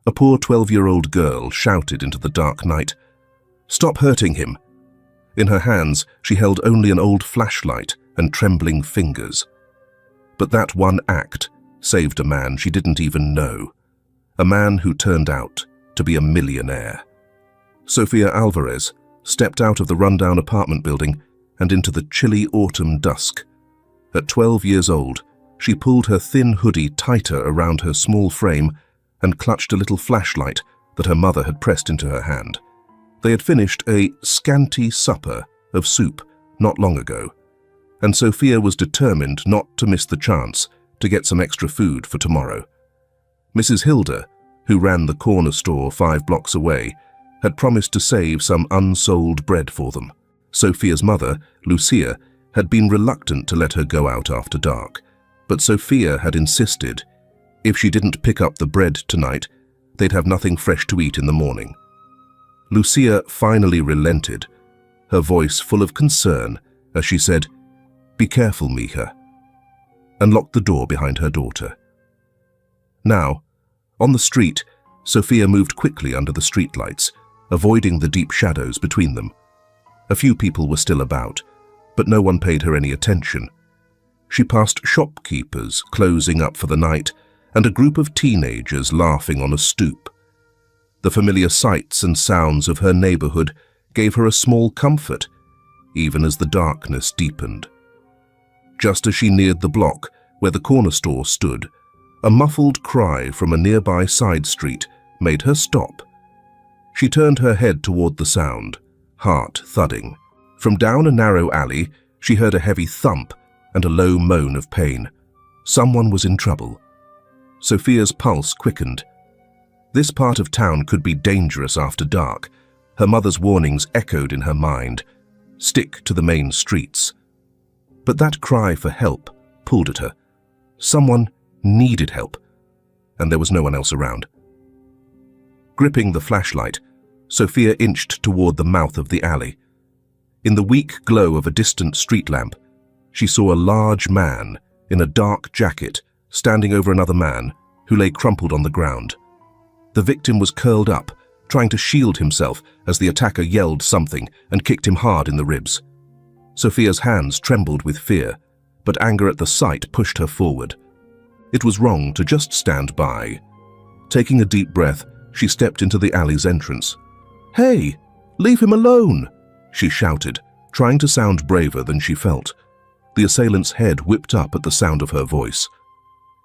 A poor 12-year-old girl shouted into the dark night, "Stop hurting him!" In her hands, she held only an old flashlight and trembling fingers. But that one act saved a man she didn't even know, a man who turned out to be a millionaire. Sofia Alvarez stepped out of the rundown apartment building and into the chilly autumn dusk. At 12 years old, she pulled her thin hoodie tighter around her small frame and clutched a little flashlight that her mother had pressed into her hand. They had finished a scanty supper of soup not long ago, and Sofia was determined not to miss the chance to get some extra food for tomorrow. Mrs. Hilda, who ran the corner store 5 blocks away, had promised to save some unsold bread for them. Sofia's mother, Lucia, had been reluctant to let her go out after dark, but Sofia had insisted if she didn't pick up the bread tonight, they'd have nothing fresh to eat in the morning. Lucia finally relented, her voice full of concern as she said, "Be careful, Mija," and locked the door behind her daughter. Now, on the street, Sofia moved quickly under the streetlights, avoiding the deep shadows between them. A few people were still about, but no one paid her any attention. She passed shopkeepers closing up for the night and a group of teenagers laughing on a stoop. The familiar sights and sounds of her neighborhood gave her a small comfort, even as the darkness deepened. Just as she neared the block where the corner store stood, a muffled cry from a nearby side street made her stop. She turned her head toward the sound, heart thudding. From down a narrow alley, she heard a heavy thump and a low moan of pain. Someone was in trouble. Sofia's pulse quickened. This part of town could be dangerous after dark. Her mother's warnings echoed in her mind. Stick to the main streets. But that cry for help pulled at her. Someone needed help, and there was no one else around. Gripping the flashlight, Sofia inched toward the mouth of the alley. In the weak glow of a distant street lamp, she saw a large man in a dark jacket standing over another man who lay crumpled on the ground. The victim was curled up, trying to shield himself as the attacker yelled something and kicked him hard in the ribs. Sofia's hands trembled with fear, but anger at the sight pushed her forward. It was wrong to just stand by. Taking a deep breath, she stepped into the alley's entrance. "Hey, leave him alone!" she shouted, trying to sound braver than she felt. The assailant's head whipped up at the sound of her voice.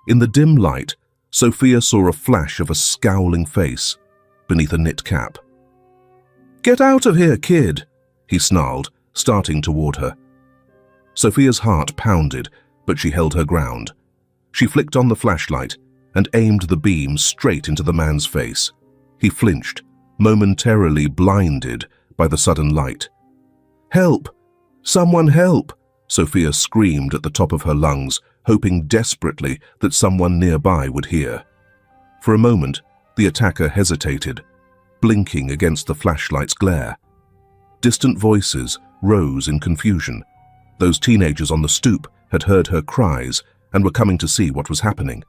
In the dim light, Sofia saw a flash of a scowling face beneath a knit cap. "Get out of here, kid!" he snarled, starting toward her. Sofia's heart pounded, but she held her ground. She flicked on the flashlight and aimed the beam straight into the man's face. He flinched, momentarily blinded by the sudden light. "Help! Someone help!" Sofia screamed at the top of her lungs, hoping desperately that someone nearby would hear. For a moment, the attacker hesitated, blinking against the flashlight's glare. Distant voices rose in confusion. Those teenagers on the stoop had heard her cries and were coming to see what was happening.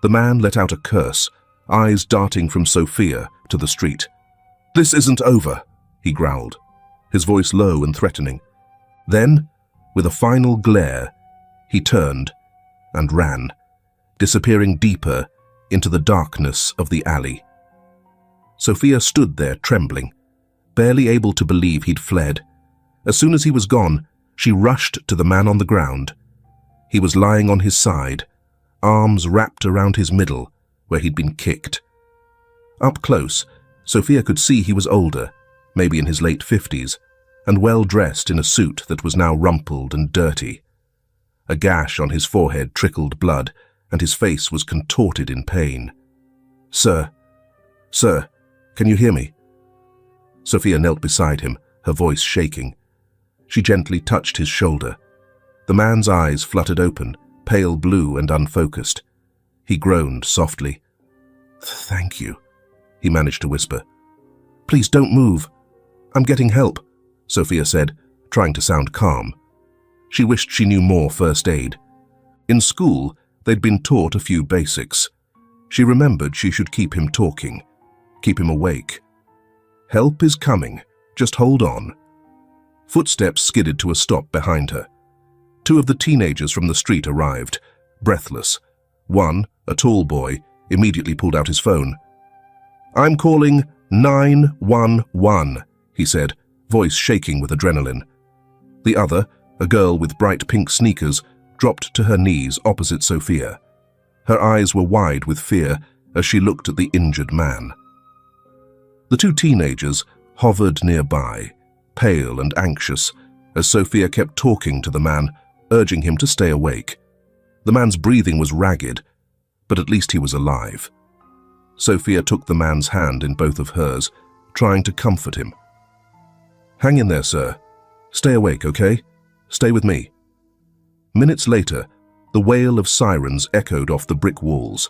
The man let out a curse, eyes darting from Sofia to the street. "This isn't over," he growled, his voice low and threatening. Then, with a final glare, he turned and ran, disappearing deeper into the darkness of the alley. Sofia stood there trembling, barely able to believe he'd fled. As soon as he was gone, she rushed to the man on the ground. He was lying on his side, arms wrapped around his middle, where he'd been kicked. Up close, Sofia could see he was older, maybe in his late 50s, and well dressed in a suit that was now rumpled and dirty. A gash on his forehead trickled blood, and his face was contorted in pain. Sir, can you hear me?" Sofia knelt beside him, her voice shaking. She gently touched his shoulder. The man's eyes fluttered open, pale blue and unfocused. He groaned softly. "Thank you," he managed to whisper. "Please don't move. I'm getting help," Sofia said, trying to sound calm. She wished she knew more first aid. In school, they'd been taught a few basics. She remembered she should keep him talking, keep him awake. "Help is coming. Just hold on." Footsteps skidded to a stop behind her. Two of the teenagers from the street arrived, breathless. One, a tall boy, immediately pulled out his phone. "I'm calling 911, he said, voice shaking with adrenaline. The other, a girl with bright pink sneakers, dropped to her knees opposite Sophia. Her eyes were wide with fear as she looked at the injured man. The two teenagers hovered nearby, pale and anxious, as Sophia kept talking to the man, urging him to stay awake. The man's breathing was ragged, but at least he was alive. Sophia took the man's hand in both of hers, trying to comfort him. "Hang in there, sir. Stay awake, okay? Stay with me." Minutes later, the wail of sirens echoed off the brick walls.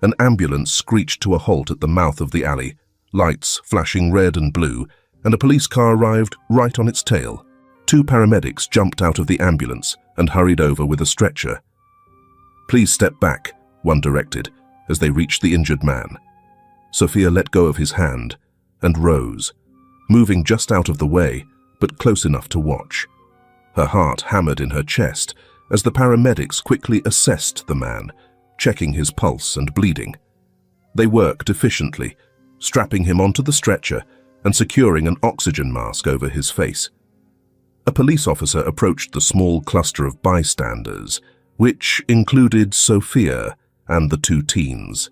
An ambulance screeched to a halt at the mouth of the alley, lights flashing red and blue, and a police car arrived right on its tail. Two paramedics jumped out of the ambulance and hurried over with a stretcher. "Please step back," one directed, as they reached the injured man. Sophia let go of his hand and rose, moving just out of the way, but close enough to watch. Her heart hammered in her chest as the paramedics quickly assessed the man, checking his pulse and bleeding. They worked efficiently, strapping him onto the stretcher and securing an oxygen mask over his face. A police officer approached the small cluster of bystanders, which included Sophia and the two teens.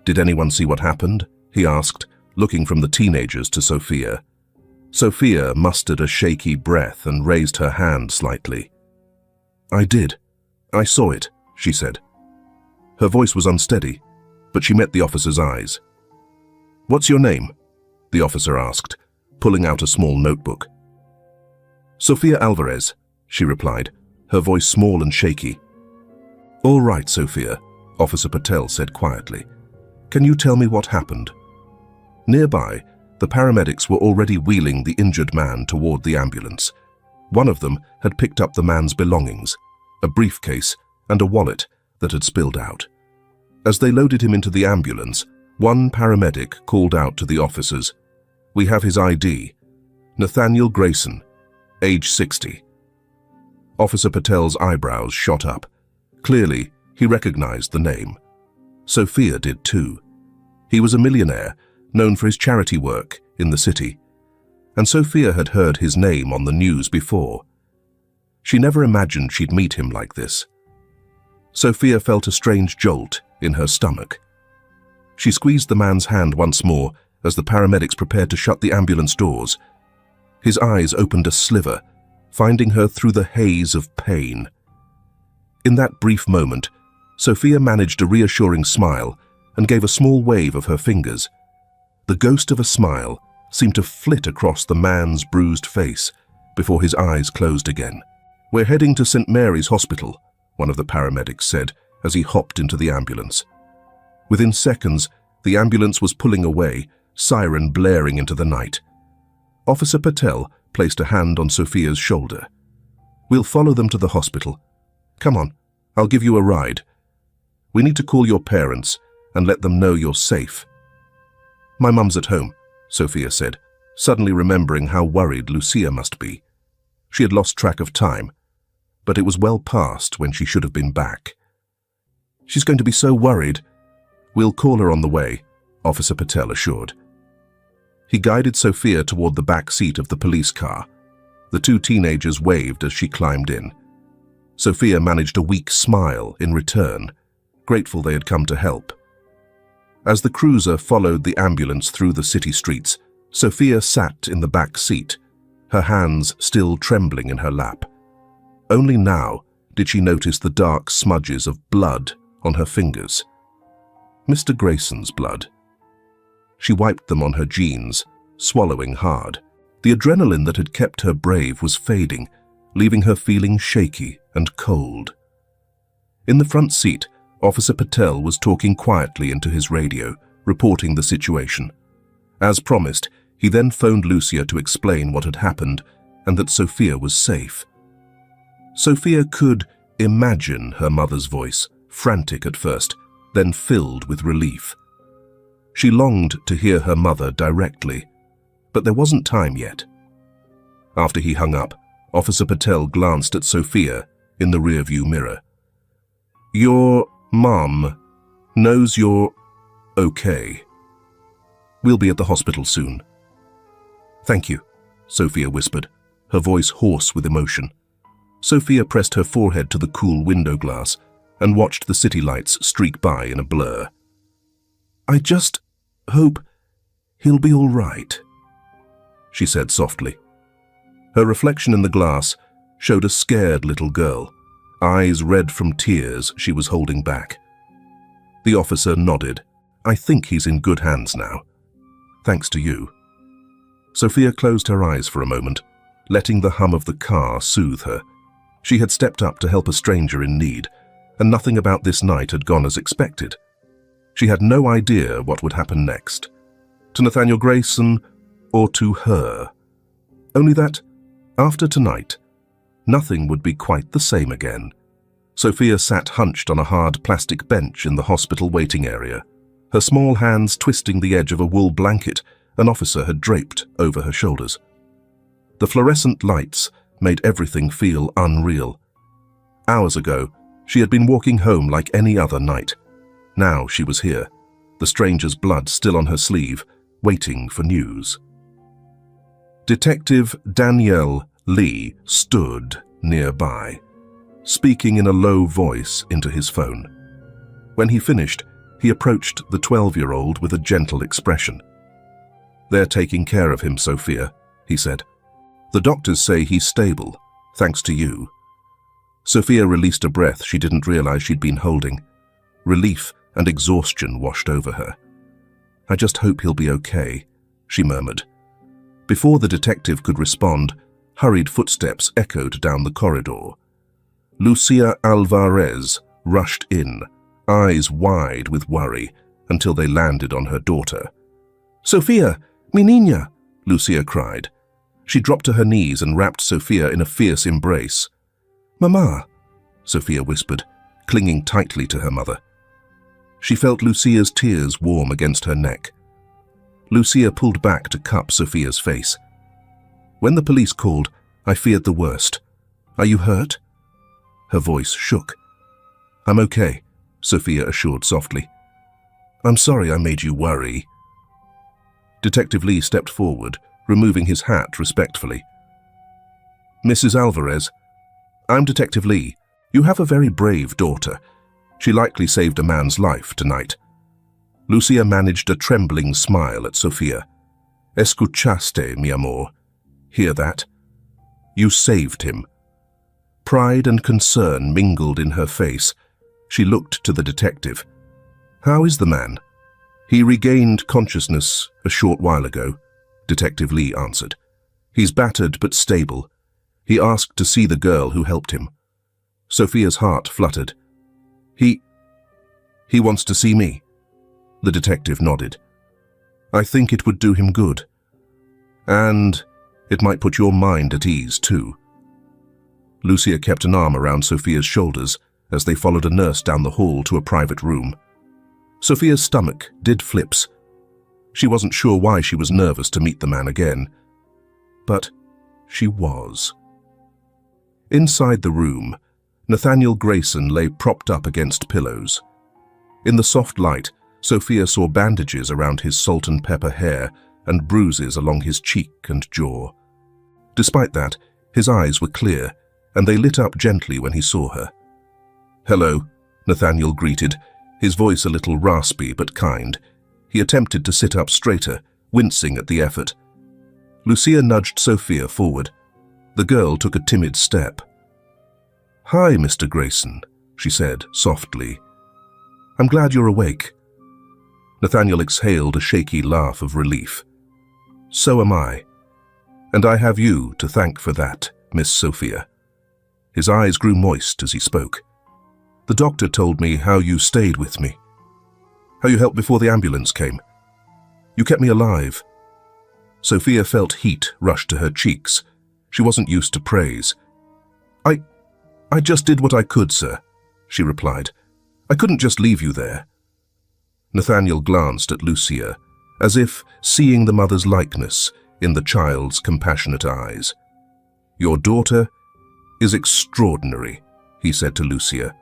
"Did anyone see what happened?" he asked, looking from the teenagers to Sophia. Sophia mustered a shaky breath and raised her hand slightly. "I did. I saw it," she said. Her voice was unsteady, but she met the officer's eyes. "What's your name?" the officer asked, pulling out a small notebook. "Sophia Alvarez," she replied, her voice small and shaky. "All right, Sophia," Officer Patel said quietly. "Can you tell me what happened?" Nearby, the paramedics were already wheeling the injured man toward the ambulance. One of them had picked up the man's belongings, a briefcase and a wallet that had spilled out. As they loaded him into the ambulance, one paramedic called out to the officers, "We have his ID. Nathaniel Grayson, age 60. Officer Patel's eyebrows shot up. Clearly, he recognized the name. Sophia did too. He was a millionaire, known for his charity work in the city, and Sophia had heard his name on the news before. She never imagined she'd meet him like this. Sophia felt a strange jolt in her stomach. She squeezed the man's hand once more as the paramedics prepared to shut the ambulance doors. His eyes opened a sliver, finding her through the haze of pain. In that brief moment, Sophia managed a reassuring smile and gave a small wave of her fingers. The ghost of a smile seemed to flit across the man's bruised face before his eyes closed again. "We're heading to St. Mary's Hospital," one of the paramedics said as he hopped into the ambulance. Within seconds, the ambulance was pulling away, siren blaring into the night. Officer Patel placed a hand on Sophia's shoulder. "We'll follow them to the hospital. Come on, I'll give you a ride. We need to call your parents and let them know you're safe." "My mum's at home," Sophia said, suddenly remembering how worried Lucia must be. She had lost track of time, but it was well past when she should have been back. "She's going to be so worried." "We'll call her on the way," Officer Patel assured. He guided Sophia toward the back seat of the police car. The two teenagers waved as she climbed in. Sophia managed a weak smile in return, grateful they had come to help. As the cruiser followed the ambulance through the city streets, Sophia sat in the back seat, her hands still trembling in her lap. Only now did she notice the dark smudges of blood on her fingers. Mr. Grayson's blood. She wiped them on her jeans, swallowing hard. The adrenaline that had kept her brave was fading, leaving her feeling shaky and cold. In the front seat, Officer Patel was talking quietly into his radio, reporting the situation. As promised, he then phoned Lucia to explain what had happened and that Sophia was safe. Sophia could imagine her mother's voice, frantic at first, then filled with relief. She longed to hear her mother directly, but there wasn't time yet. After he hung up, Officer Patel glanced at Sophia in the rearview mirror. "Your mom knows you're okay. We'll be at the hospital soon." "Thank you," Sophia whispered, her voice hoarse with emotion. Sophia pressed her forehead to the cool window glass and watched the city lights streak by in a blur. "I just hope he'll be all right," she said softly. Her reflection in the glass showed a scared little girl, eyes red from tears she was holding back. The officer nodded. "I think he's in good hands now. Thanks to you." Sophia closed her eyes for a moment, letting the hum of the car soothe her. She had stepped up to help a stranger in need, and nothing about this night had gone as expected. She had no idea what would happen next, to Nathaniel Grayson or to her. Only that, after tonight, nothing would be quite the same again. Sophia sat hunched on a hard plastic bench in the hospital waiting area, her small hands twisting the edge of a wool blanket an officer had draped over her shoulders. The fluorescent lights made everything feel unreal. Hours ago, she had been walking home like any other night. Now she was here, the stranger's blood still on her sleeve, waiting for news. Detective Danielle Lee stood nearby, speaking in a low voice into his phone. When he finished, he approached the 12-year-old with a gentle expression. "They're taking care of him, Sophia," he said. "The doctors say he's stable, thanks to you." Sophia released a breath she didn't realize she'd been holding. Relief and exhaustion washed over her. "I just hope he'll be okay," she murmured. Before the detective could respond, hurried footsteps echoed down the corridor. Lucia Alvarez rushed in, eyes wide with worry, until they landed on her daughter. "Sophia, mi niña!" Lucia cried. She dropped to her knees and wrapped Sophia in a fierce embrace. "Mama," Sophia whispered, clinging tightly to her mother. She felt Lucia's tears warm against her neck. Lucia pulled back to cup Sophia's face. "When the police called, I feared the worst. Are you hurt?" Her voice shook. "I'm okay," Sophia assured softly. "I'm sorry I made you worry." Detective Lee stepped forward, removing his hat respectfully. "Mrs. Alvarez, I'm Detective Lee. You have a very brave daughter. She likely saved a man's life tonight." Lucia managed a trembling smile at Sophia. "Escuchaste, mi amor. Hear that? You saved him." Pride and concern mingled in her face. She looked to the detective. "How is the man?" "He regained consciousness a short while ago," Detective Lee answered. "He's battered but stable. He asked to see the girl who helped him." Sophia's heart fluttered. He wants to see me." The detective nodded. "I think it would do him good. And it might put your mind at ease, too." Lucia kept an arm around Sophia's shoulders as they followed a nurse down the hall to a private room. Sophia's stomach did flips. She wasn't sure why she was nervous to meet the man again, but she was. Inside the room, Nathaniel Grayson lay propped up against pillows. In the soft light, Sophia saw bandages around his salt and pepper hair and bruises along his cheek and jaw. Despite that, his eyes were clear, and they lit up gently when he saw her. "Hello," Nathaniel greeted, his voice a little raspy but kind. He attempted to sit up straighter, wincing at the effort. Lucia nudged Sophia forward. The girl took a timid step. "Hi, Mr. Grayson," she said softly. "I'm glad you're awake." Nathaniel exhaled a shaky laugh of relief. "So am I. And I have you to thank for that, Miss Sophia." His eyes grew moist as he spoke. "The doctor told me how you stayed with me, how you helped before the ambulance came. You kept me alive." Sophia felt heat rush to her cheeks. She wasn't used to praise. I just did what I could, sir," she replied. "I couldn't just leave you there. Nathaniel glanced at Lucia, as if seeing the mother's likeness in the child's compassionate eyes. "Your daughter is extraordinary," he said to Lucia.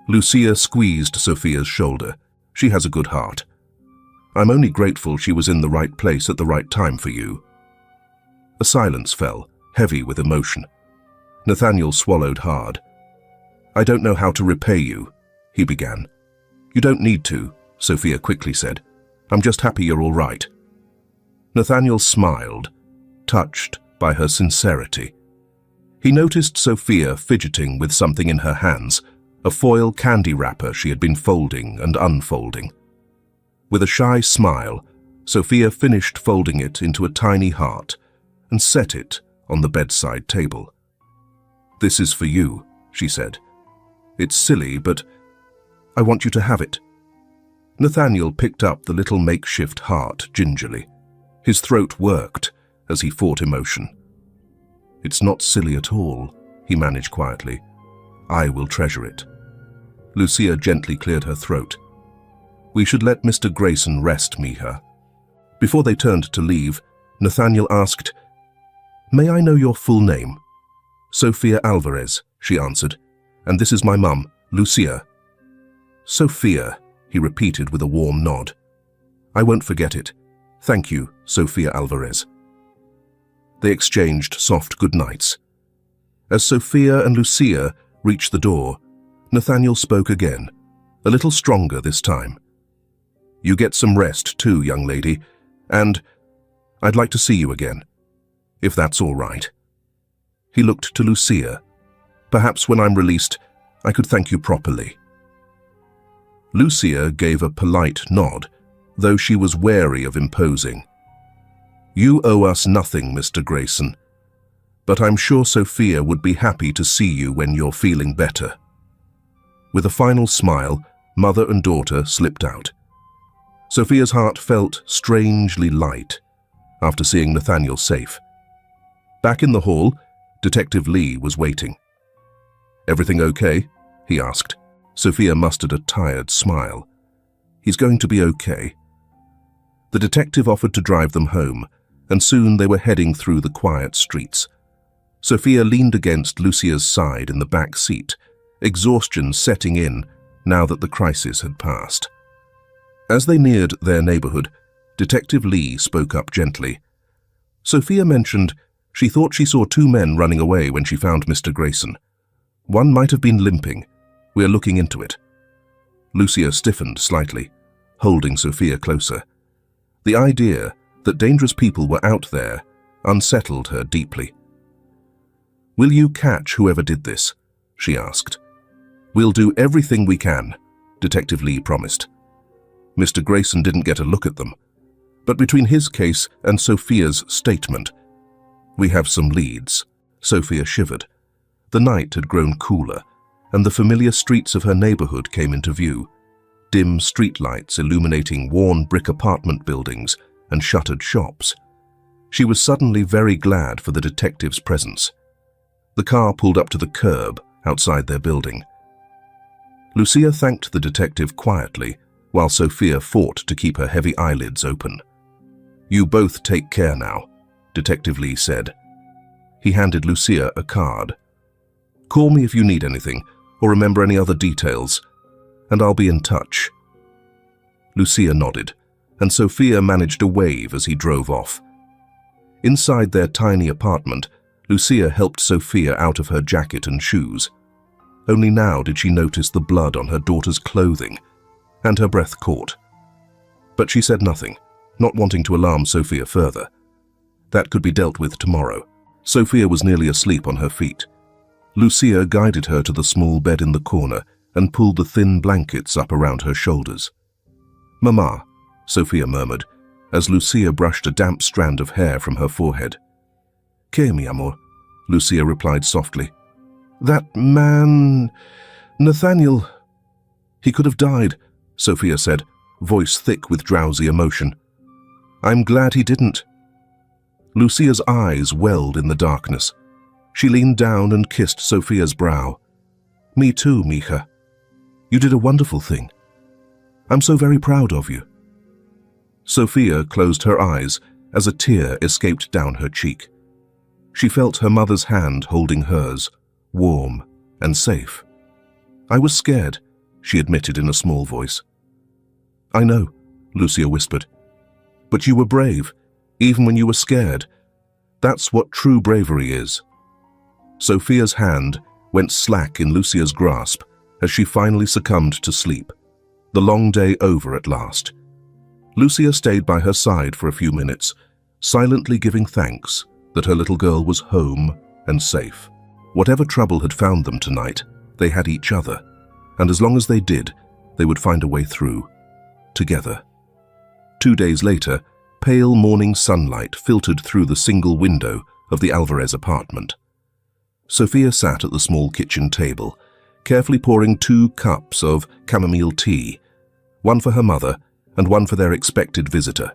Lucia squeezed Sophia's shoulder. "She has a good heart. I'm only grateful she was in the right place at the right time for you." A silence fell, heavy with emotion. Nathaniel swallowed hard. "I don't know how to repay you," he began. "You don't need to," Sophia quickly said. "I'm just happy you're all right." Nathaniel smiled, touched by her sincerity. He noticed Sophia fidgeting with something in her hands, a foil candy wrapper she had been folding and unfolding. With a shy smile, Sophia finished folding it into a tiny heart and set it on the bedside table. "This is for you," she said. "It's silly, but I want you to have it." Nathaniel picked up the little makeshift heart gingerly. His throat worked as he fought emotion. "It's not silly at all," he managed quietly. "I will treasure it." Lucia gently cleared her throat. "We should let Mr. Grayson rest, Mija." Before they turned to leave, Nathaniel asked, "May I know your full name?" "Sophia Alvarez," she answered. "And this is my mum, Lucia." "Sophia," he repeated with a warm nod. "I won't forget it. Thank you, Sophia Alvarez." They exchanged soft goodnights. As Sophia and Lucia reached the door, Nathaniel spoke again, a little stronger this time. "You get some rest too, young lady, and I'd like to see you again, if that's all right." He looked to Lucia. "Perhaps when I'm released, I could thank you properly." Lucia gave a polite nod, though she was wary of imposing. "You owe us nothing, Mr. Grayson, but I'm sure Sophia would be happy to see you when you're feeling better." With a final smile, mother and daughter slipped out. Sophia's heart felt strangely light after seeing Nathaniel safe. Back in the hall, Detective Lee was waiting. "Everything okay?" he asked. Sophia mustered a tired smile. "He's going to be okay." The detective offered to drive them home, and soon they were heading through the quiet streets. Sophia leaned against Lucia's side in the back seat, exhaustion setting in now that the crisis had passed. As they neared their neighborhood, Detective Lee spoke up gently. Sophia mentioned she thought she saw two men running away when she found Mr. Grayson. One might have been limping. We're looking into it. Lucia stiffened slightly, holding Sophia closer. The idea that dangerous people were out there unsettled her deeply. "Will you catch whoever did this?" she asked. "We'll do everything we can," Detective Lee promised. Mr. Grayson didn't get a look at them, but between his case and Sophia's statement, we have some leads. Sophia shivered. The night had grown cooler, and the familiar streets of her neighborhood came into view, dim streetlights illuminating worn brick apartment buildings and shuttered shops. She was suddenly very glad for the detective's presence. The car pulled up to the curb outside their building. Lucia thanked the detective quietly, while Sophia fought to keep her heavy eyelids open. "You both take care now," Detective Lee said. He handed Lucia a card. "Call me if you need anything, or remember any other details, and I'll be in touch." Lucia nodded, and Sophia managed a wave as he drove off. Inside their tiny apartment, Lucia helped Sophia out of her jacket and shoes. Only now did she notice the blood on her daughter's clothing, and her breath caught. But she said nothing, not wanting to alarm Sophia further. That could be dealt with tomorrow. Sophia was nearly asleep on her feet. Lucia guided her to the small bed in the corner and pulled the thin blankets up around her shoulders. "Mama," Sophia murmured, as Lucia brushed a damp strand of hair from her forehead. "Que, mi amor," Lucia replied softly. "That man... Nathaniel... He could have died," Sophia said, voice thick with drowsy emotion. "I'm glad he didn't." Lucia's eyes welled in the darkness. She leaned down and kissed Sophia's brow. "Me too, Mija. You did a wonderful thing." I'm so very proud of you." Sophia closed her eyes as a tear escaped down her cheek. She felt her mother's hand holding hers, warm and safe. "I was scared," she admitted in a small voice. "I know," Lucia whispered. "But you were brave, even when you were scared. That's what true bravery is." Sophia's hand went slack in Lucia's grasp as she finally succumbed to sleep, the long day over at last. Lucia stayed by her side for a few minutes, silently giving thanks that her little girl was home and safe. Whatever trouble had found them tonight, they had each other, and as long as they did, they would find a way through, together. 2 days later, pale morning sunlight filtered through the single window of the Alvarez apartment. Sophia sat at the small kitchen table, carefully pouring 2 cups of chamomile tea, one for her mother and one for their expected visitor.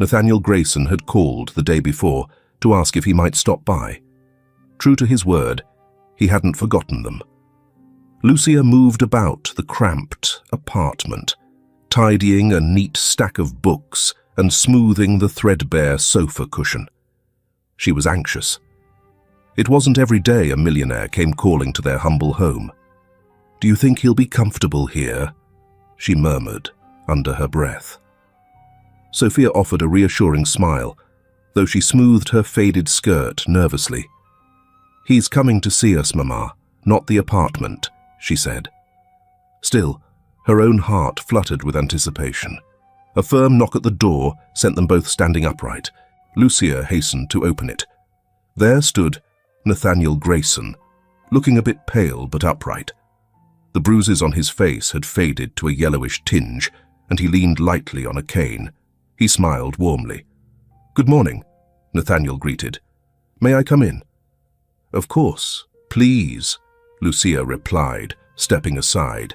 Nathaniel Grayson had called the day before to ask if he might stop by. True to his word, he hadn't forgotten them. Lucia moved about the cramped apartment, tidying a neat stack of books and smoothing the threadbare sofa cushion. She was anxious. It wasn't every day a millionaire came calling to their humble home. "Do you think he'll be comfortable here?" she murmured under her breath. Sophia offered a reassuring smile, though she smoothed her faded skirt nervously. "He's coming to see us, Mama, not the apartment," she said. Still, her own heart fluttered with anticipation. A firm knock at the door sent them both standing upright. Lucia hastened to open it. There stood Nathaniel Grayson, looking a bit pale but upright. The bruises on his face had faded to a yellowish tinge, and he leaned lightly on a cane. He smiled warmly. "Good morning," Nathaniel greeted. "May I come in?" "Of course, please," Lucia replied, stepping aside.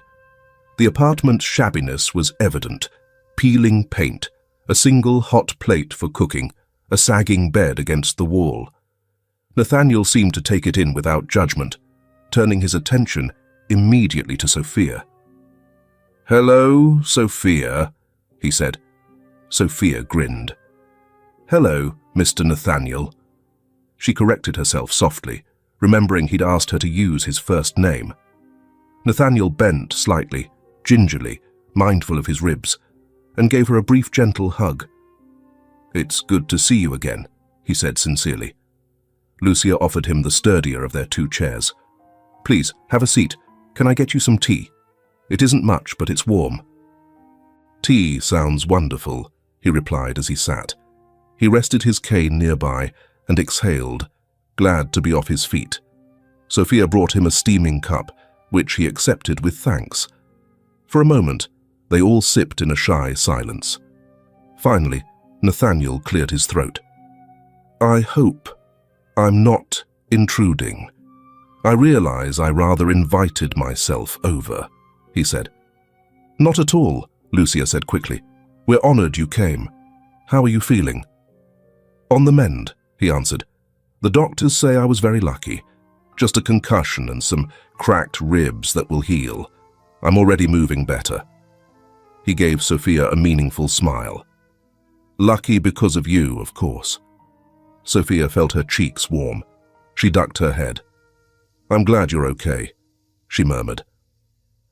The apartment's shabbiness was evident. Peeling paint, a single hot plate for cooking, a sagging bed against the wall. Nathaniel seemed to take it in without judgment, turning his attention immediately to Sophia. "Hello, Sophia," he said. Sophia grinned. "Hello, Mr. Nathaniel." She corrected herself softly, remembering he'd asked her to use his first name. Nathaniel bent slightly, gingerly, mindful of his ribs, and gave her a brief, gentle hug. "It's good to see you again," he said sincerely. Lucia offered him the sturdier of their 2 chairs. "Please, have a seat. Can I get you some tea? It isn't much, but it's warm." "Tea sounds wonderful," he replied as he sat. He rested his cane nearby and exhaled, glad to be off his feet. Sophia brought him a steaming cup, which he accepted with thanks. For a moment, they all sipped in a shy silence. Finally, Nathaniel cleared his throat. "I hope I'm not intruding. I realize I rather invited myself over," he said. "Not at all," Lucia said quickly. "We're honored you came. How are you feeling?" "On the mend," he answered. "The doctors say I was very lucky. Just a concussion and some cracked ribs that will heal. I'm already moving better." He gave Sophia a meaningful smile. "Lucky because of you, of course." Sophia felt her cheeks warm. She ducked her head. "I'm glad you're okay," she murmured.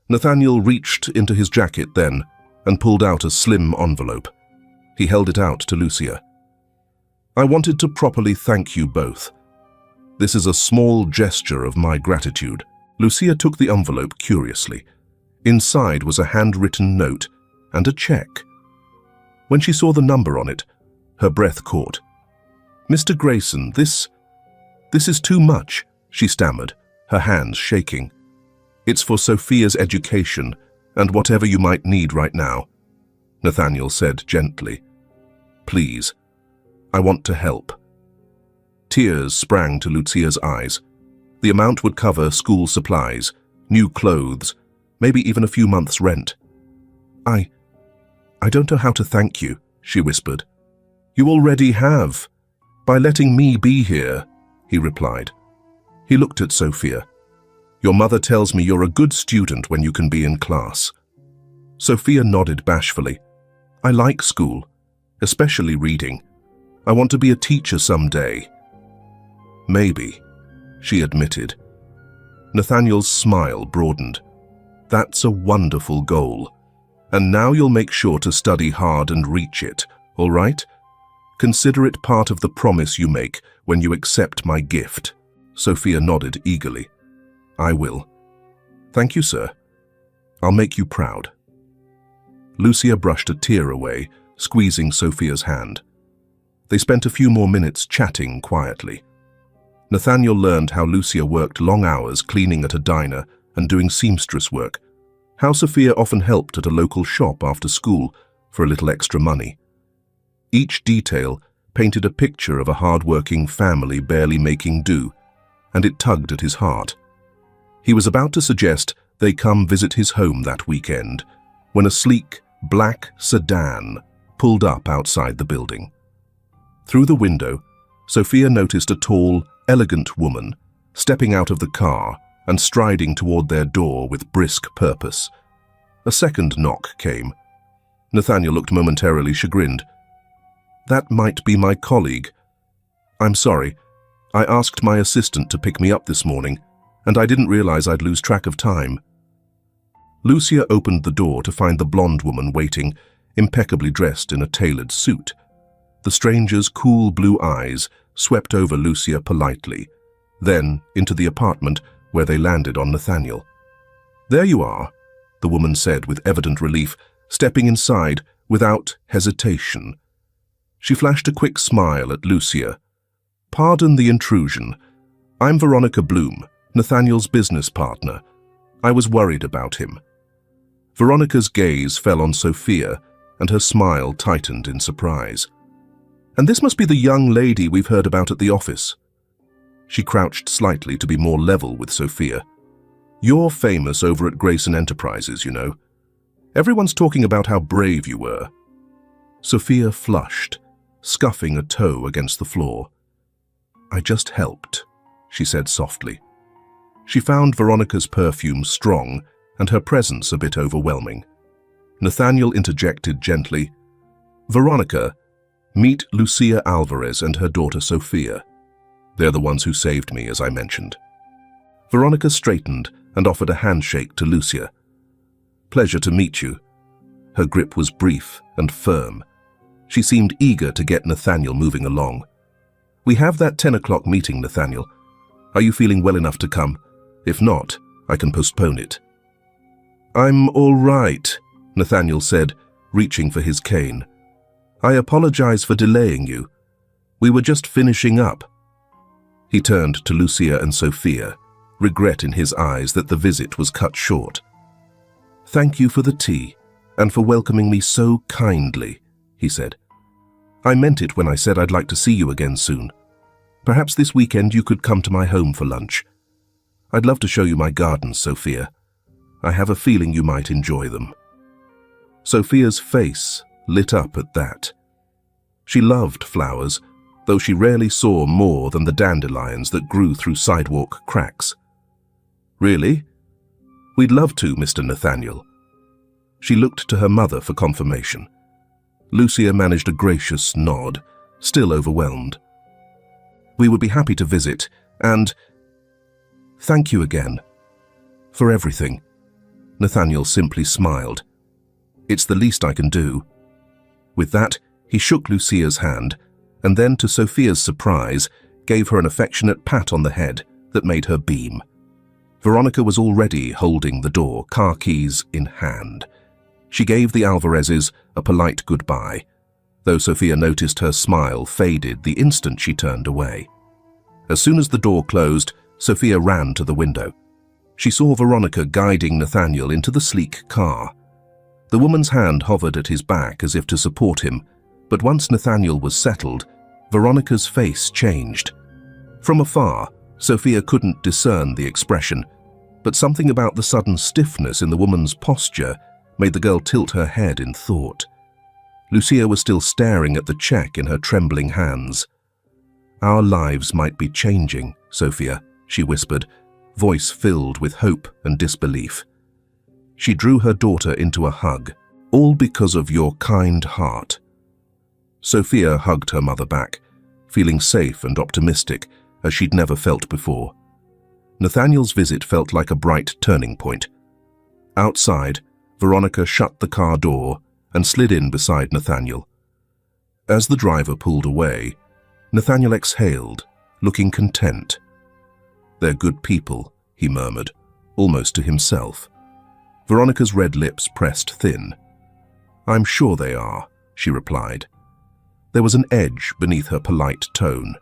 Nathaniel reached into his jacket then and pulled out a slim envelope. He held it out to Lucia. "I wanted to properly thank you both. This is a small gesture of my gratitude." Lucia took the envelope curiously. Inside was a handwritten note and a check. When she saw the number on it, her breath caught. "Mr. Grayson, this is too much," she stammered, her hands shaking. "It's for Sophia's education and whatever you might need right now," Nathaniel said gently. "Please, I want to help." Tears sprang to Lucia's eyes. The amount would cover school supplies, new clothes, maybe even a few months' rent. I don't know how to thank you," she whispered. "You already have, by letting me be here," he replied. He looked at Sophia. "Your mother tells me you're a good student when you can be in class." Sophia nodded bashfully. I like school, especially reading. I want to be a teacher someday. Maybe, she admitted. Nathaniel's smile broadened. That's a wonderful goal. And now you'll make sure to study hard and reach it, all right? Consider it part of the promise you make when you accept my gift. Sophia nodded eagerly. I will. Thank you, sir. I'll make you proud. Lucia brushed a tear away, squeezing Sophia's hand. They spent a few more minutes chatting quietly. Nathaniel learned how Lucia worked long hours cleaning at a diner and doing seamstress work, how Sophia often helped at a local shop after school for a little extra money. Each detail painted a picture of a hard-working family barely making do, and it tugged at his heart. He was about to suggest they come visit his home that weekend when a sleek, black sedan pulled up outside the building. Through the window, Sophia noticed a tall, elegant woman stepping out of the car and striding toward their door with brisk purpose. A second knock came. Nathaniel looked momentarily chagrined. That might be my colleague. I'm sorry. I asked my assistant to pick me up this morning, and I didn't realize I'd lose track of time. Lucia opened the door to find the blonde woman waiting, impeccably dressed in a tailored suit. The stranger's cool blue eyes swept over Lucia politely, then into the apartment where they landed on Nathaniel. There you are, the woman said with evident relief, stepping inside without hesitation. She flashed a quick smile at Lucia. Pardon the intrusion. I'm Veronica Bloom, Nathaniel's business partner. I was worried about him. Veronica's gaze fell on Sophia, and her smile tightened in surprise. And this must be the young lady we've heard about at the office. She crouched slightly to be more level with Sophia. You're famous over at Grayson Enterprises, you know. Everyone's talking about how brave you were. Sophia flushed, scuffing a toe against the floor. I just helped, she said softly. She found Veronica's perfume strong and her presence a bit overwhelming. Nathaniel interjected gently, Veronica, meet Lucia Alvarez and her daughter Sophia. They're the ones who saved me, as I mentioned. Veronica straightened and offered a handshake to Lucia. Pleasure to meet you. Her grip was brief and firm. She seemed eager to get Nathaniel moving along. We have that 10 o'clock meeting, Nathaniel. Are you feeling well enough to come? If not, I can postpone it. I'm all right, Nathaniel said, reaching for his cane. I apologize for delaying you. We were just finishing up. He turned to Lucia and Sophia, regret in his eyes that the visit was cut short. Thank you for the tea, and for welcoming me so kindly, he said. I meant it when I said I'd like to see you again soon. Perhaps this weekend you could come to my home for lunch. I'd love to show you my gardens, Sophia. I have a feeling you might enjoy them. Sophia's face lit up at that. She loved flowers, though she rarely saw more than the dandelions that grew through sidewalk cracks. Really? We'd love to, Mr. Nathaniel. She looked to her mother for confirmation. Lucia managed a gracious nod, still overwhelmed. We would be happy to visit, and thank you again. For everything. Nathaniel simply smiled. It's the least I can do. With that, he shook Lucia's hand, and then, to Sophia's surprise, gave her an affectionate pat on the head that made her beam. Veronica was already holding the door, car keys in hand. She gave the Alvarezes a polite goodbye, though Sophia noticed her smile faded the instant she turned away. As soon as the door closed, Sophia ran to the window. She saw Veronica guiding Nathaniel into the sleek car. The woman's hand hovered at his back as if to support him, but once Nathaniel was settled, Veronica's face changed. From afar, Sophia couldn't discern the expression, but something about the sudden stiffness in the woman's posture made the girl tilt her head in thought. Lucia was still staring at the check in her trembling hands. Our lives might be changing, Sophia, she whispered, voice filled with hope and disbelief. She drew her daughter into a hug, all because of your kind heart. Sophia hugged her mother back, feeling safe and optimistic as she'd never felt before. Nathaniel's visit felt like a bright turning point. Outside, Veronica shut the car door and slid in beside Nathaniel. As the driver pulled away, Nathaniel exhaled, looking content. "They're good people," he murmured, almost to himself. Veronica's red lips pressed thin. "I'm sure they are," she replied. There was an edge beneath her polite tone.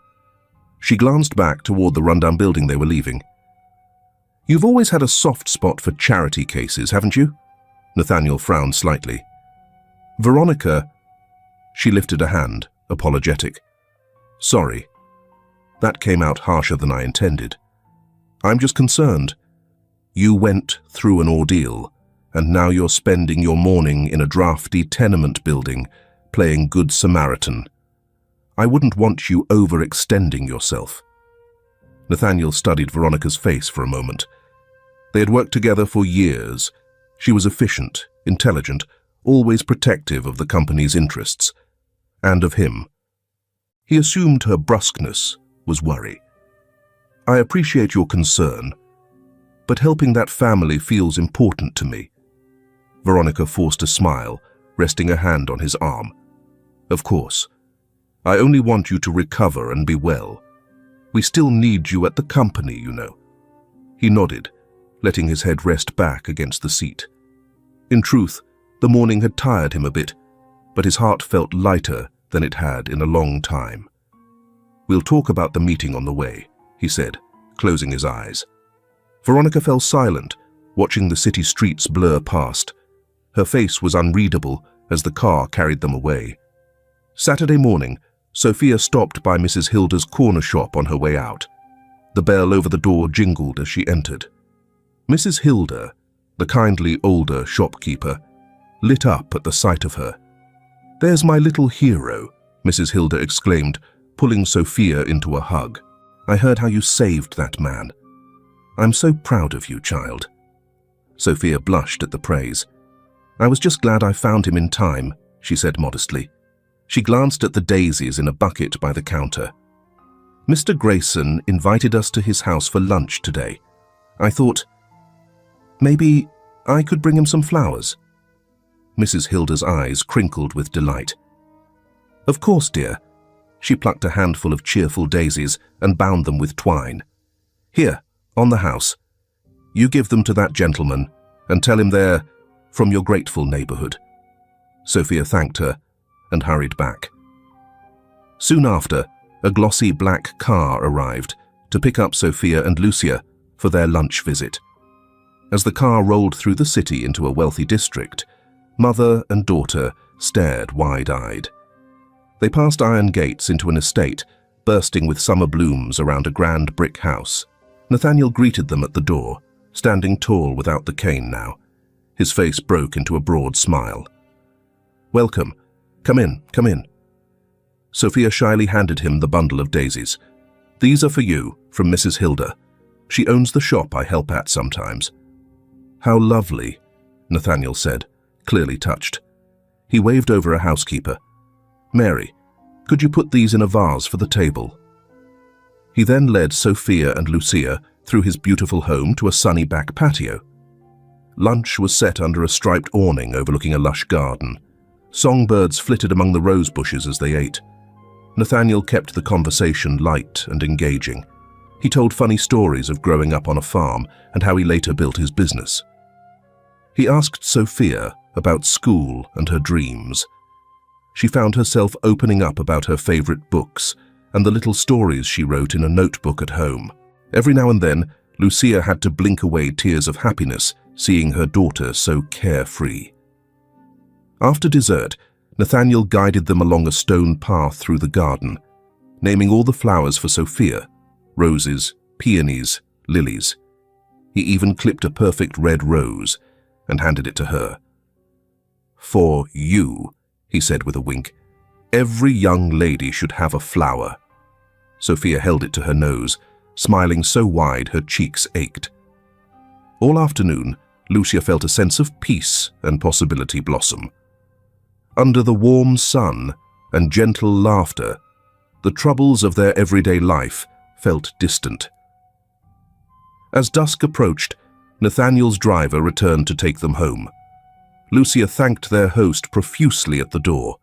She glanced back toward the rundown building they were leaving. "You've always had a soft spot for charity cases, haven't you?" Nathaniel frowned slightly. "Veronica," she lifted a hand, apologetic. "Sorry. That came out harsher than I intended. I'm just concerned. You went through an ordeal, and now you're spending your morning in a drafty tenement building, playing Good Samaritan. I wouldn't want you overextending yourself." Nathaniel studied Veronica's face for a moment. They had worked together for years. She was efficient, intelligent, always protective of the company's interests, and of him. He assumed her brusqueness was worry. "I appreciate your concern, but helping that family feels important to me." Veronica forced a smile, resting a hand on his arm. "Of course. I only want you to recover and be well. We still need you at the company, you know." He nodded, letting his head rest back against the seat. In truth, the morning had tired him a bit, but his heart felt lighter than it had in a long time. "We'll talk about the meeting on the way," he said, closing his eyes. Veronica fell silent, watching the city streets blur past. Her face was unreadable as the car carried them away. Saturday morning, Sophia stopped by Mrs. Hilda's corner shop on her way out. The bell over the door jingled as she entered. Mrs. Hilda, the kindly older shopkeeper, lit up at the sight of her. "There's my little hero," Mrs. Hilda exclaimed, pulling Sophia into a hug. "I heard how you saved that man. I'm so proud of you, child." Sophia blushed at the praise. "I was just glad I found him in time," she said modestly. She glanced at the daisies in a bucket by the counter. "Mr. Grayson invited us to his house for lunch today. I thought, maybe I could bring him some flowers." Mrs. Hilda's eyes crinkled with delight. "Of course, dear." She plucked a handful of cheerful daisies and bound them with twine. "Here, on the house. You give them to that gentleman and tell him they're from your grateful neighborhood." Sophia thanked her and hurried back. Soon after, a glossy black car arrived to pick up Sophia and Lucia for their lunch visit. As the car rolled through the city into a wealthy district, mother and daughter stared wide-eyed. They passed iron gates into an estate, bursting with summer blooms around a grand brick house. Nathaniel greeted them at the door, standing tall without the cane now. His face broke into a broad smile. "Welcome. Come in, come in." Sophia shyly handed him the bundle of daisies. "These are for you, from Mrs. Hilda. She owns the shop I help at sometimes." "How lovely," Nathaniel said, clearly touched. He waved over a housekeeper. "Mary, could you put these in a vase for the table?" He then led Sophia and Lucia through his beautiful home to a sunny back patio. Lunch was set under a striped awning overlooking a lush garden. Songbirds flitted among the rose bushes as they ate. Nathaniel kept the conversation light and engaging. He told funny stories of growing up on a farm and how he later built his business. He asked Sophia about school and her dreams. She found herself opening up about her favorite books and the little stories she wrote in a notebook at home. Every now and then, Lucia had to blink away tears of happiness, seeing her daughter so carefree. After dessert, Nathaniel guided them along a stone path through the garden, naming all the flowers for Sophia: roses, peonies, lilies. He even clipped a perfect red rose and handed it to her. "For you," he said with a wink. "Every young lady should have a flower." Sophia held it to her nose, smiling so wide her cheeks ached. All afternoon, Lucia felt a sense of peace and possibility blossom. Under the warm sun and gentle laughter, the troubles of their everyday life felt distant. As dusk approached, Nathaniel's driver returned to take them home. Lucia thanked their host profusely at the door.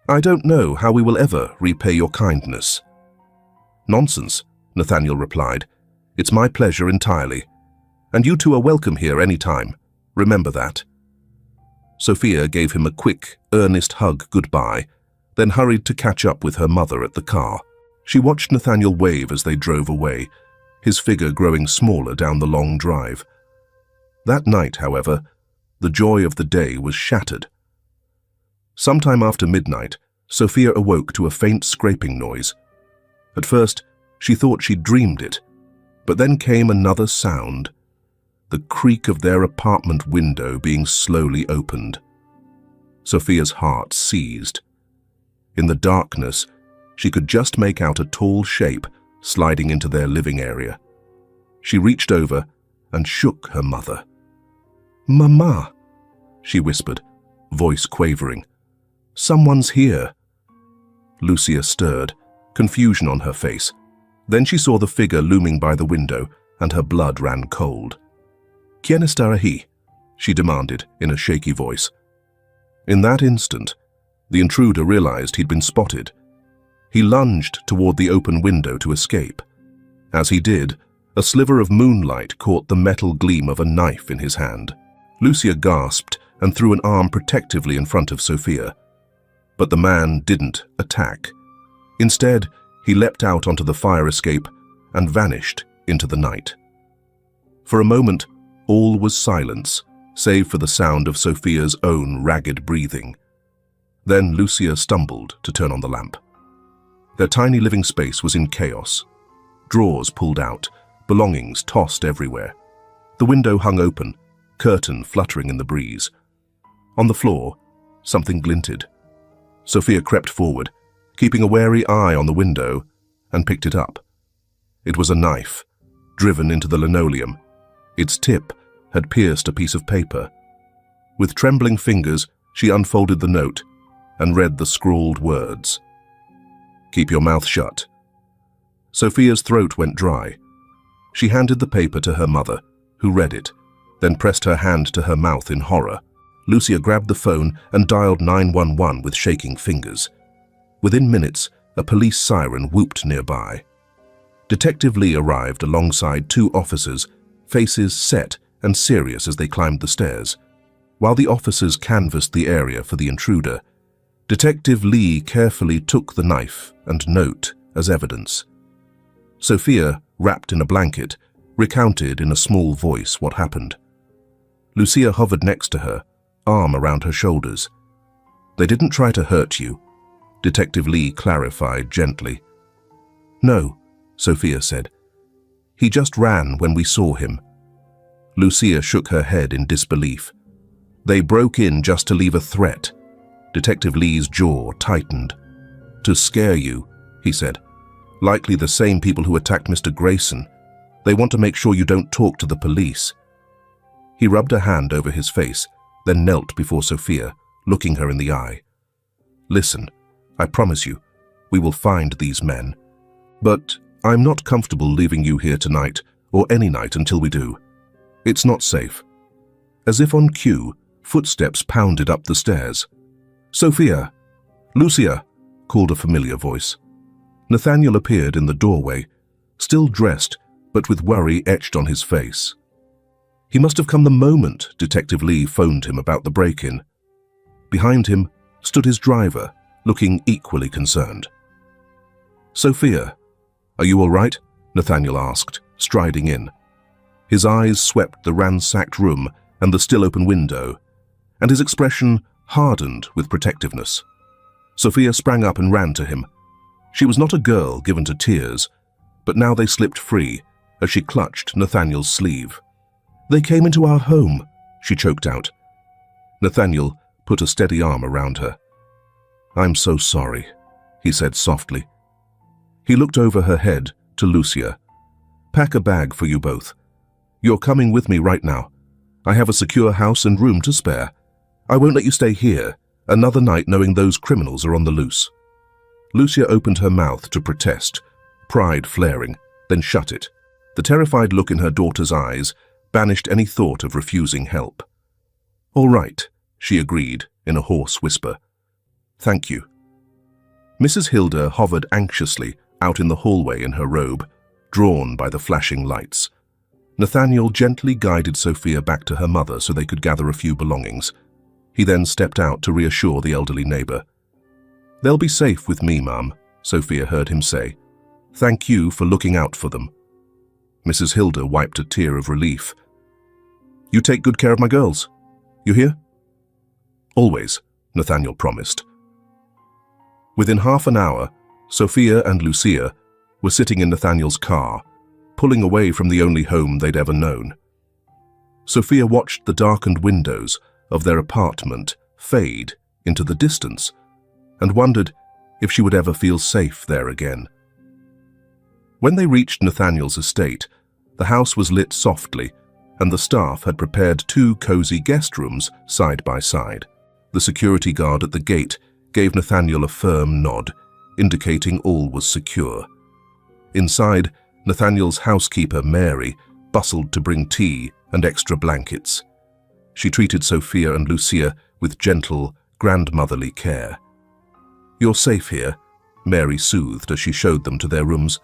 "I don't know how we will ever repay your kindness." "Nonsense," Nathaniel replied. "It's my pleasure entirely. And you two are welcome here any time. Remember that." Sophia gave him a quick, earnest hug goodbye, then hurried to catch up with her mother at the car. She watched Nathaniel wave as they drove away, his figure growing smaller down the long drive. That night, however, the joy of the day was shattered. Sometime after midnight, Sophia awoke to a faint scraping noise. At first, she thought she'd dreamed it, but then came another sound, the creak of their apartment window being slowly opened. Sophia's heart seized. In the darkness, she could just make out a tall shape sliding into their living area. She reached over and shook her mother. "Mama," she whispered, voice quavering. "Someone's here." Lucia stirred, confusion on her face. Then she saw the figure looming by the window, and her blood ran cold. "¿Quién está ahí?" she demanded in a shaky voice. In that instant, the intruder realized he'd been spotted. He lunged toward the open window to escape. As he did, a sliver of moonlight caught the metal gleam of a knife in his hand. Lucia gasped and threw an arm protectively in front of Sophia. But the man didn't attack. Instead, he leapt out onto the fire escape and vanished into the night. For a moment, all was silence, save for the sound of Sophia's own ragged breathing. Then Lucia stumbled to turn on the lamp. Their tiny living space was in chaos. Drawers pulled out, belongings tossed everywhere. The window hung open, curtain fluttering in the breeze. On the floor, something glinted. Sophia crept forward, keeping a wary eye on the window, and picked it up. It was a knife, driven into the linoleum. Its tip had pierced a piece of paper. With trembling fingers, she unfolded the note and read the scrawled words. "Keep your mouth shut." Sophia's throat went dry. She handed the paper to her mother, who read it, then pressed her hand to her mouth in horror. Lucia grabbed the phone and dialed 911 with shaking fingers. Within minutes, a police siren whooped nearby. Detective Lee arrived alongside two officers, faces set and serious as they climbed the stairs. While the officers canvassed the area for the intruder, Detective Lee carefully took the knife and note as evidence. Sophia, wrapped in a blanket, recounted in a small voice what happened. Lucia hovered next to her, arm around her shoulders. "They didn't try to hurt you," Detective Lee clarified gently. "No," Sophia said. "He just ran when we saw him." Lucia shook her head in disbelief. "They broke in just to leave a threat." Detective Lee's jaw tightened. "To scare you," he said. "Likely the same people who attacked Mr. Grayson. They want to make sure you don't talk to the police." He rubbed a hand over his face, then knelt before Sophia, looking her in the eye. "Listen, I promise you, we will find these men. But I'm not comfortable leaving you here tonight, or any night until we do. It's not safe." As if on cue, footsteps pounded up the stairs. "Sophia! Lucia!" called a familiar voice. Nathaniel appeared in the doorway, still dressed, but with worry etched on his face. He must have come the moment Detective Lee phoned him about the break-in. Behind him stood his driver, looking equally concerned. "Sophia, are you all right?" Nathaniel asked, striding in. His eyes swept the ransacked room and the still-open window, and his expression hardened with protectiveness. Sophia sprang up and ran to him. She was not a girl given to tears, but now they slipped free as she clutched Nathaniel's sleeve. "They came into our home," she choked out. Nathaniel put a steady arm around her. "I'm so sorry," he said softly. He looked over her head to Lucia. "Pack a bag for you both. You're coming with me right now. I have a secure house and room to spare. I won't let you stay here another night knowing those criminals are on the loose." Lucia opened her mouth to protest, pride flaring, then shut it. The terrified look in her daughter's eyes banished any thought of refusing help. "All right," she agreed in a hoarse whisper. "Thank you." Mrs. Hilda hovered anxiously out in the hallway in her robe, drawn by the flashing lights. Nathaniel gently guided Sophia back to her mother so they could gather a few belongings. He then stepped out to reassure the elderly neighbor. "They'll be safe with me, Mum," Sophia heard him say. "Thank you for looking out for them." Mrs. Hilda wiped a tear of relief. "You take good care of my girls. You hear?" "Always," Nathaniel promised. Within half an hour, Sophia and Lucia were sitting in Nathaniel's car, pulling away from the only home they'd ever known. Sophia watched the darkened windows of their apartment fade into the distance and wondered if she would ever feel safe there again. When they reached Nathaniel's estate, the house was lit softly and the staff had prepared 2 cozy guest rooms side by side. The security guard at the gate gave Nathaniel a firm nod, indicating all was secure. Inside, Nathaniel's housekeeper, Mary, bustled to bring tea and extra blankets. She treated Sophia and Lucia with gentle, grandmotherly care. "You're safe here," Mary soothed as she showed them to their rooms.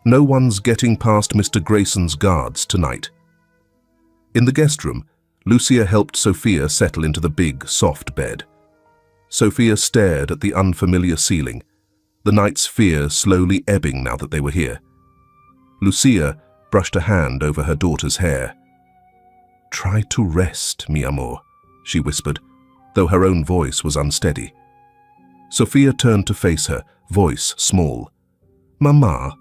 "No one's getting past Mr. Grayson's guards tonight." In the guest room, Lucia helped Sophia settle into the big, soft bed. Sophia stared at the unfamiliar ceiling, the night's fear slowly ebbing now that they were here. Lucia brushed a hand over her daughter's hair. "Try to rest, mi amor," she whispered, though her own voice was unsteady. Sophia turned to face her, voice small. "Mama,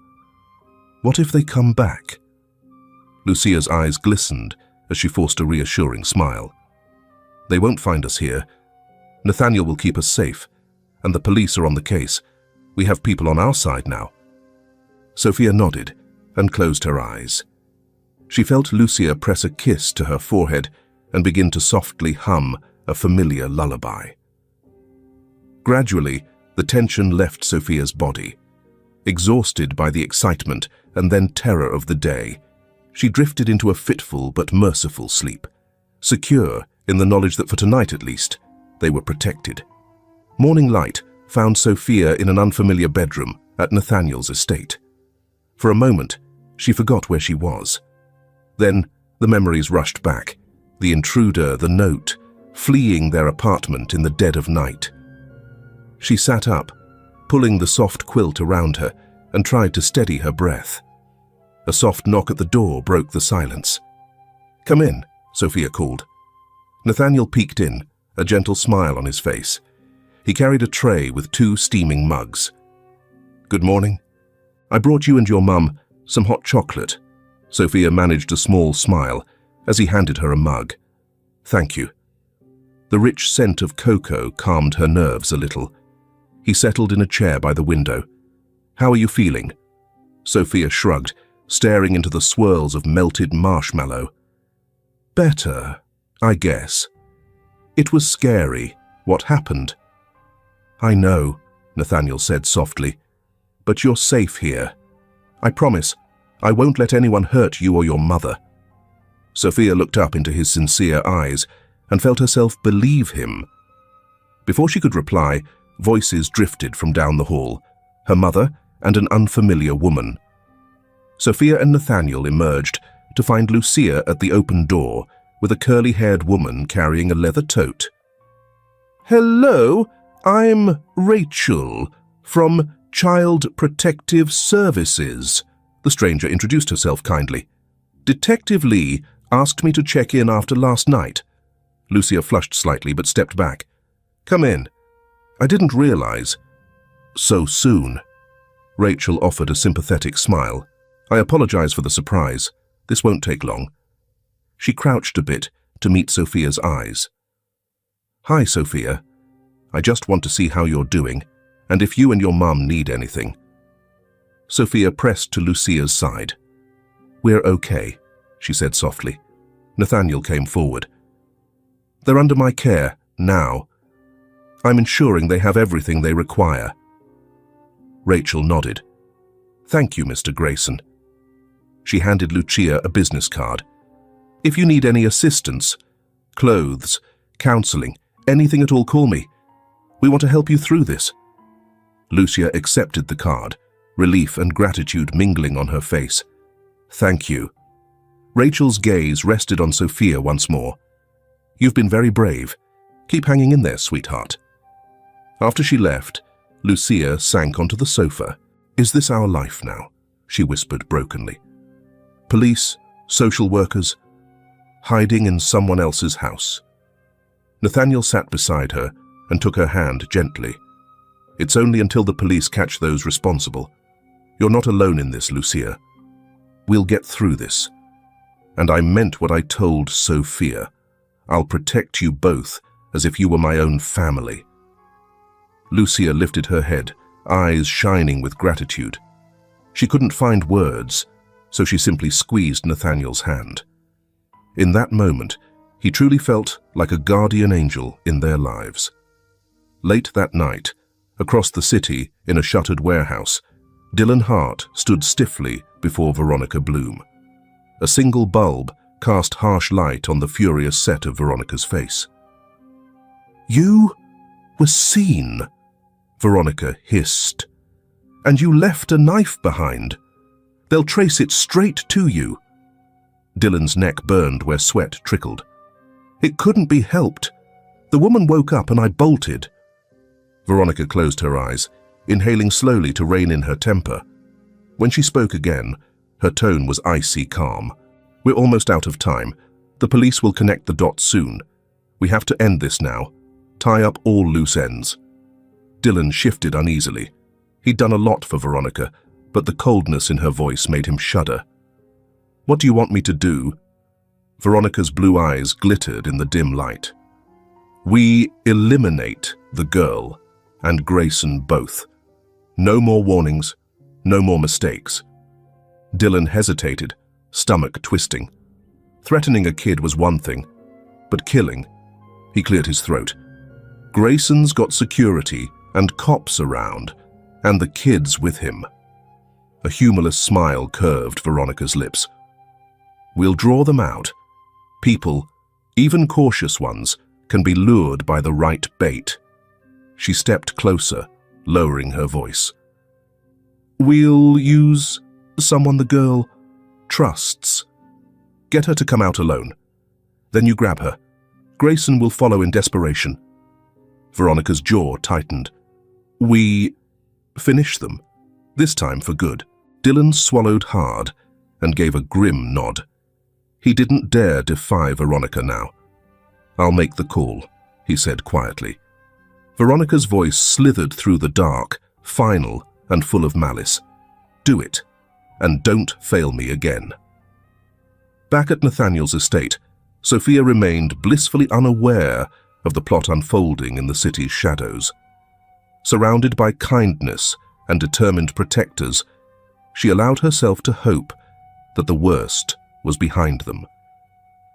what if they come back?" Lucia's eyes glistened as she forced a reassuring smile. "They won't find us here. Nathaniel will keep us safe, and the police are on the case. We have people on our side now." Sophia nodded and closed her eyes. She felt Lucia press a kiss to her forehead and begin to softly hum a familiar lullaby. Gradually, the tension left Sophia's body. Exhausted by the excitement and then terror of the day, she drifted into a fitful but merciful sleep, secure in the knowledge that for tonight at least, they were protected. Morning light found Sophia in an unfamiliar bedroom at Nathaniel's estate. For a moment, she forgot where she was. Then the memories rushed back, the intruder, the note, fleeing their apartment in the dead of night. She sat up, pulling the soft quilt around her, and tried to steady her breath. A soft knock at the door broke the silence. "Come in," Sophia called. Nathaniel peeked in, a gentle smile on his face. He carried a tray with 2 steaming mugs. "Good morning. I brought you and your mum some hot chocolate." Sophia managed a small smile as he handed her a mug. "Thank you." The rich scent of cocoa calmed her nerves a little. He settled in a chair by the window. "How are you feeling?" Sophia shrugged, staring into the swirls of melted marshmallow. "Better, I guess. It was scary, what happened." "I know," Nathaniel said softly, "but you're safe here. I promise, I won't let anyone hurt you or your mother." Sophia looked up into his sincere eyes and felt herself believe him. Before she could reply, voices drifted from down the hall, her mother and an unfamiliar woman. Sophia and Nathaniel emerged to find Lucia at the open door with a curly-haired woman carrying a leather tote. "Hello, I'm Rachel from Child Protective Services," the stranger introduced herself kindly. "Detective Lee asked me to check in after last night." Lucia flushed slightly but stepped back. "Come in. I didn't realize." "So soon." Rachel offered a sympathetic smile. "I apologize for the surprise. This won't take long." She crouched a bit to meet Sophia's eyes. "Hi, Sophia. I just want to see how you're doing, and if you and your mum need anything." Sophia pressed to Lucia's side. "We're okay," she said softly. Nathaniel came forward. They're under my care, now. I'm ensuring they have everything they require. Rachel nodded. Thank you, Mr. Grayson. She handed Lucia a business card. If you need any assistance, clothes, counseling, anything at all, call me. We want to help you through this. Lucia accepted the card, relief and gratitude mingling on her face. Thank you. Rachel's gaze rested on Sophia once more. You've been very brave. Keep hanging in there, sweetheart. After she left, Lucia sank onto the sofa. Is this our life now? She whispered brokenly. Police, social workers, hiding in someone else's house. Nathaniel sat beside her and took her hand gently. It's only until the police catch those responsible. You're not alone in this, Lucia. We'll get through this. And I meant what I told Sophia. I'll protect you both as if you were my own family. Lucia lifted her head, eyes shining with gratitude. She couldn't find words, so she simply squeezed Nathaniel's hand. In that moment, he truly felt like a guardian angel in their lives. Late that night, across the city in a shuttered warehouse, Dylan Hart stood stiffly before Veronica Bloom. A single bulb cast harsh light on the furious set of Veronica's face. You were seen, Veronica hissed. And you left a knife behind. They'll trace it straight to you. Dylan's neck burned where sweat trickled. It couldn't be helped. The woman woke up and I bolted. Veronica closed her eyes, inhaling slowly to rein in her temper. When she spoke again, her tone was icy calm. We're almost out of time. The police will connect the dots soon. We have to end this now. Tie up all loose ends. Dylan shifted uneasily. He'd done a lot for Veronica, but the coldness in her voice made him shudder. What do you want me to do? Veronica's blue eyes glittered in the dim light. We eliminate the girl and Grayson both. No more warnings, no more mistakes. Dylan hesitated, stomach twisting. Threatening a kid was one thing, but killing, he cleared his throat. Grayson's got security and cops around, and the kids with him. A humorless smile curved Veronica's lips. We'll draw them out. People, even cautious ones, can be lured by the right bait. She stepped closer, lowering her voice. We'll use someone the girl trusts. Get her to come out alone. Then you grab her. Grayson will follow in desperation. Veronica's jaw tightened. We finish them, this time for good. Dylan swallowed hard and gave a grim nod. He didn't dare defy Veronica now. I'll make the call, he said quietly. Veronica's voice slithered through the dark, final and full of malice. Do it, and don't fail me again. Back at Nathaniel's estate, Sophia remained blissfully unaware of the plot unfolding in the city's shadows. Surrounded by kindness and determined protectors, she allowed herself to hope that the worst was behind them.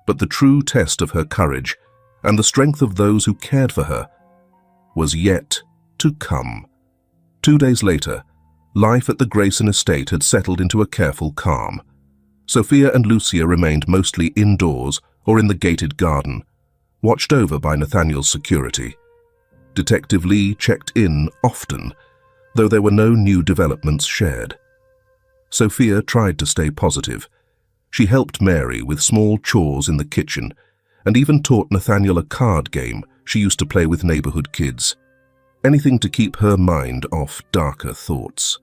But the true test of her courage and the strength of those who cared for her was yet to come. 2 days later, life at the Grayson estate had settled into a careful calm. Sophia and Lucia remained mostly indoors or in the gated garden, watched over by Nathaniel's security. Detective Lee checked in often, though there were no new developments shared. Sophia tried to stay positive. She helped Mary with small chores in the kitchen and even taught Nathaniel a card game she used to play with neighborhood kids. Anything to keep her mind off darker thoughts.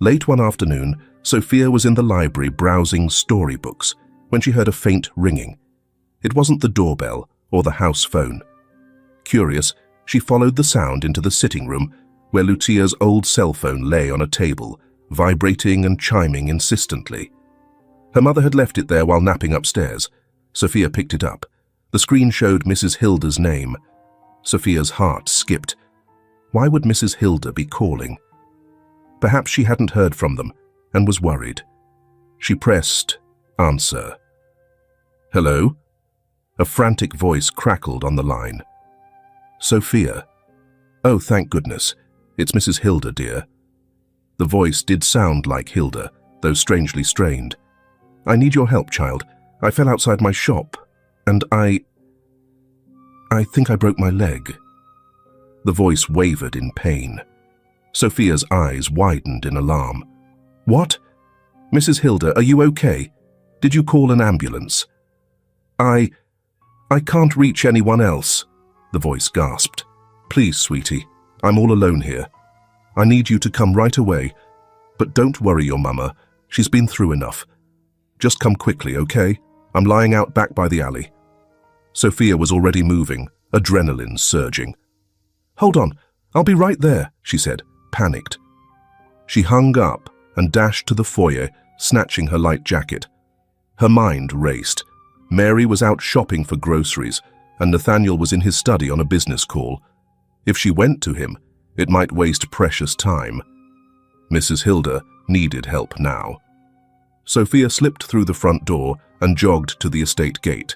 Late one afternoon, Sophia was in the library browsing storybooks when she heard a faint ringing. It wasn't the doorbell or the house phone. Curious, she followed the sound into the sitting room where Lucia's old cell phone lay on a table, vibrating and chiming insistently. Her mother had left it there while napping upstairs. Sophia picked it up. The screen showed Mrs. Hilda's name. Sophia's heart skipped. Why would Mrs. Hilda be calling? Perhaps she hadn't heard from them and was worried. She pressed answer. Hello? A frantic voice crackled on the line. Sophia. Oh, thank goodness. It's Mrs. Hilda, dear. The voice did sound like Hilda, though strangely strained. I need your help, child. I fell outside my shop, and I think I broke my leg. The voice wavered in pain. Sophia's eyes widened in alarm. What? Mrs. Hilda, are you okay? Did you call an ambulance? I can't reach anyone else, the voice gasped. Please, sweetie, I'm all alone here. I need you to come right away. But don't worry your mama. She's been through enough. Just come quickly, okay? I'm lying out back by the alley. Sophia was already moving, adrenaline surging. Hold on, I'll be right there, she said, panicked. She hung up and dashed to the foyer, snatching her light jacket. Her mind raced. Mary was out shopping for groceries, and Nathaniel was in his study on a business call. If she went to him, it might waste precious time. Mrs. Hilda needed help now. Sophia slipped through the front door and jogged to the estate gate.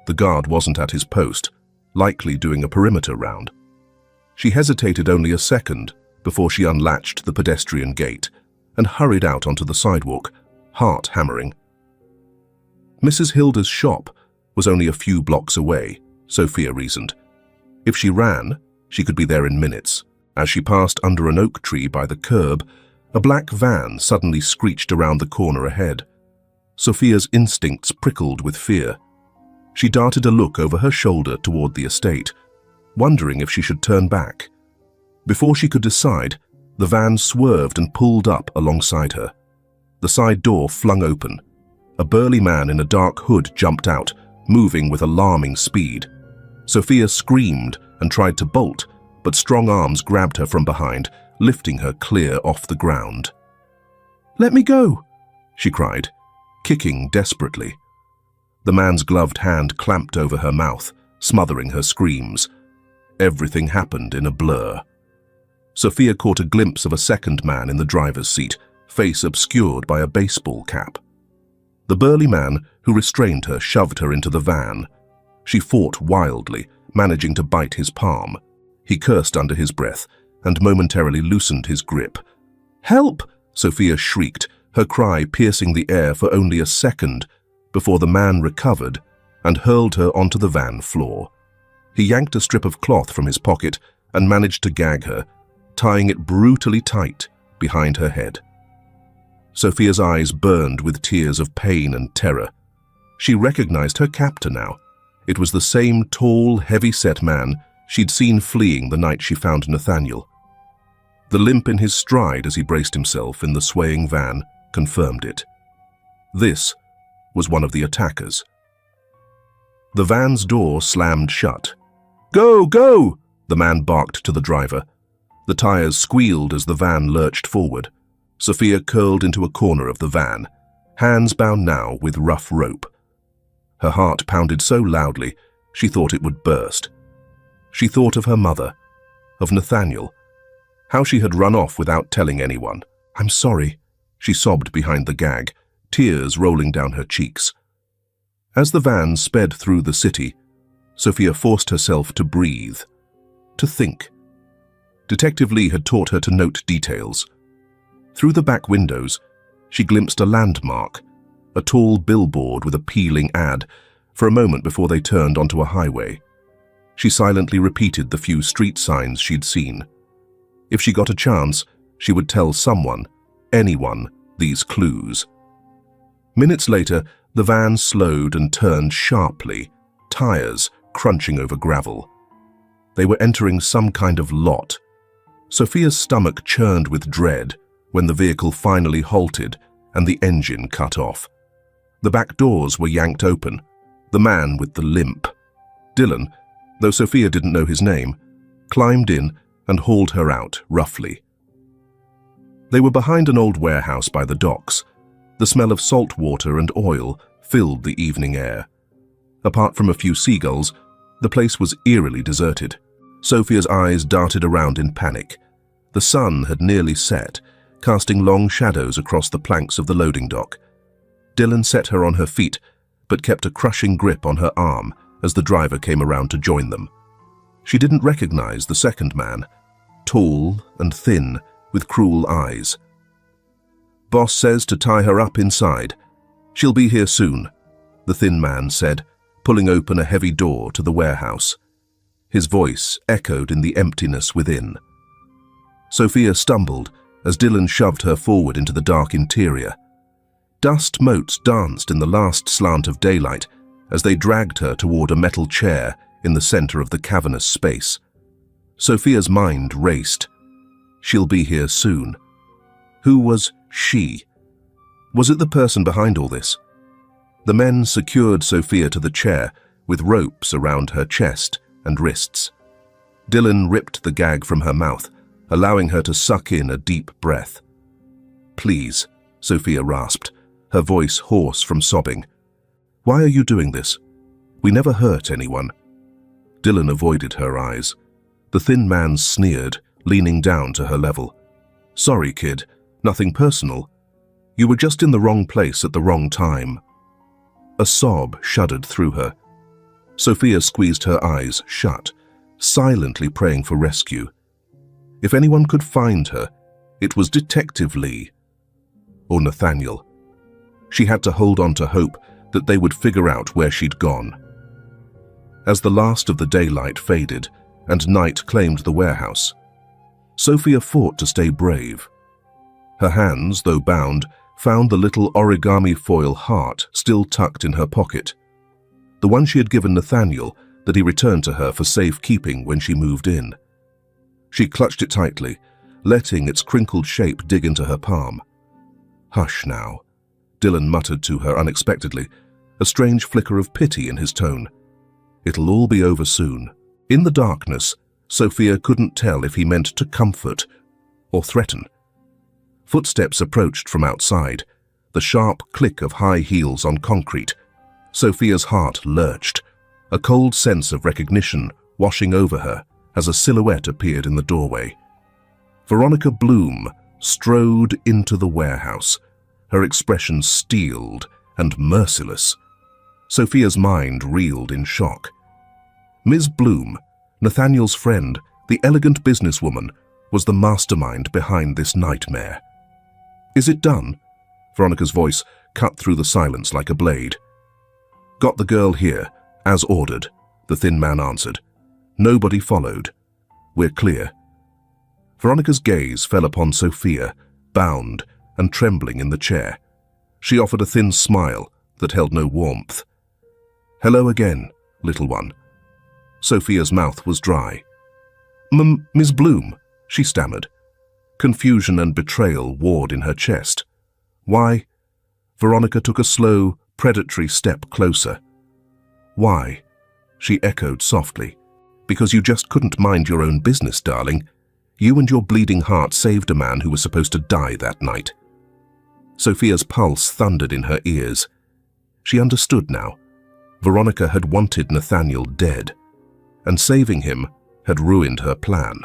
The guard wasn't at his post, likely doing a perimeter round. She hesitated only a second before she unlatched the pedestrian gate and hurried out onto the sidewalk, heart hammering. Mrs. Hilda's shop was only a few blocks away, Sophia reasoned. If she ran, she could be there in minutes. As she passed under an oak tree by the curb, a black van suddenly screeched around the corner ahead. Sophia's instincts prickled with fear. She darted a look over her shoulder toward the estate, wondering if she should turn back. Before she could decide, the van swerved and pulled up alongside her. The side door flung open. A burly man in a dark hood jumped out, moving with alarming speed. Sophia screamed and tried to bolt, but strong arms grabbed her from behind, lifting her clear off the ground. "Let me go," she cried, kicking desperately. The man's gloved hand clamped over her mouth, smothering her screams. Everything happened in a blur. Sophia caught a glimpse of a second man in the driver's seat, face obscured by a baseball cap. The burly man who restrained her shoved her into the van. She fought wildly, managing to bite his palm. He cursed under his breath and momentarily loosened his grip. "Help!" Sophia shrieked, her cry piercing the air for only a second before the man recovered and hurled her onto the van floor. He yanked a strip of cloth from his pocket and managed to gag her, tying it brutally tight behind her head. Sophia's eyes burned with tears of pain and terror. She recognized her captor now. It was the same tall, heavy-set man she'd seen fleeing the night she found Nathaniel. The limp in his stride as he braced himself in the swaying van confirmed it. This was one of the attackers. The van's door slammed shut. "Go, go!" the man barked to the driver. The tires squealed as the van lurched forward. Sophia curled into a corner of the van, hands bound now with rough rope. Her heart pounded so loudly she thought it would burst. She thought of her mother, of Nathaniel, how she had run off without telling anyone. "I'm sorry," she sobbed behind the gag, tears rolling down her cheeks. As the van sped through the city, Sophia forced herself to breathe, to think. Detective Lee had taught her to note details. Through the back windows, she glimpsed a landmark, a tall billboard with a peeling ad, for a moment before they turned onto a highway. She silently repeated the few street signs she'd seen. If she got a chance, she would tell someone, anyone, these clues. Minutes later, the van slowed and turned sharply, tires crunching over gravel. They were entering some kind of lot. Sophia's stomach churned with dread when the vehicle finally halted and the engine cut off. The back doors were yanked open. The man with the limp, Dylan, though Sophia didn't know his name, climbed in and hauled her out roughly. They were behind an old warehouse by the docks. The smell of salt water and oil filled the evening air. Apart from a few seagulls, the place was eerily deserted. Sophia's eyes darted around in panic. The sun had nearly set, casting long shadows across the planks of the loading dock. Dylan set her on her feet but kept a crushing grip on her arm as the driver came around to join them. She didn't recognize the second man, tall and thin, with cruel eyes. "Boss says to tie her up inside. She'll be here soon," the thin man said, pulling open a heavy door to the warehouse. His voice echoed in the emptiness within. Sophia stumbled as Dylan shoved her forward into the dark interior. Dust motes danced in the last slant of daylight as they dragged her toward a metal chair in the center of the cavernous space. Sophia's mind raced. She'll be here soon. Who was she? Was it the person behind all this? The men secured Sophia to the chair with ropes around her chest and wrists. Dylan ripped the gag from her mouth, allowing her to suck in a deep breath. "Please," Sophia rasped, her voice hoarse from sobbing. "Why are you doing this? We never hurt anyone." Dylan avoided her eyes. The thin man sneered, leaning down to her level. "Sorry, kid. Nothing personal. You were just in the wrong place at the wrong time." A sob shuddered through her. Sophia squeezed her eyes shut, silently praying for rescue. If anyone could find her, it was Detective Lee or Nathaniel. She had to hold on to hope that they would figure out where she'd gone. As the last of the daylight faded and night claimed the warehouse, Sophia fought to stay brave. Her hands, though bound, found the little origami foil heart still tucked in her pocket, the one she had given Nathaniel that he returned to her for safekeeping when she moved in. She clutched it tightly, letting its crinkled shape dig into her palm. "Hush now," Dylan muttered to her unexpectedly, a strange flicker of pity in his tone. "It'll all be over soon." In the darkness, Sophia couldn't tell if he meant to comfort or threaten. Footsteps approached from outside, the sharp click of high heels on concrete. Sophia's heart lurched, a cold sense of recognition washing over her as a silhouette appeared in the doorway. Veronica Bloom strode into the warehouse, her expression steeled and merciless. Sophia's mind reeled in shock. Ms. Bloom, Nathaniel's friend, the elegant businesswoman, was the mastermind behind this nightmare. "Is it done?" Veronica's voice cut through the silence like a blade. "Got the girl here, as ordered," the thin man answered. "Nobody followed. We're clear." Veronica's gaze fell upon Sophia, bound and trembling in the chair. She offered a thin smile that held no warmth. "Hello again, little one." Sophia's mouth was dry. Miss Bloom," she stammered. Confusion and betrayal warred in her chest. "Why?" Veronica took a slow, predatory step closer. "Why?" she echoed softly. "Because you just couldn't mind your own business, darling. You and your bleeding heart saved a man who was supposed to die that night." Sophia's pulse thundered in her ears. She understood now. Veronica had wanted Nathaniel dead, and saving him had ruined her plan.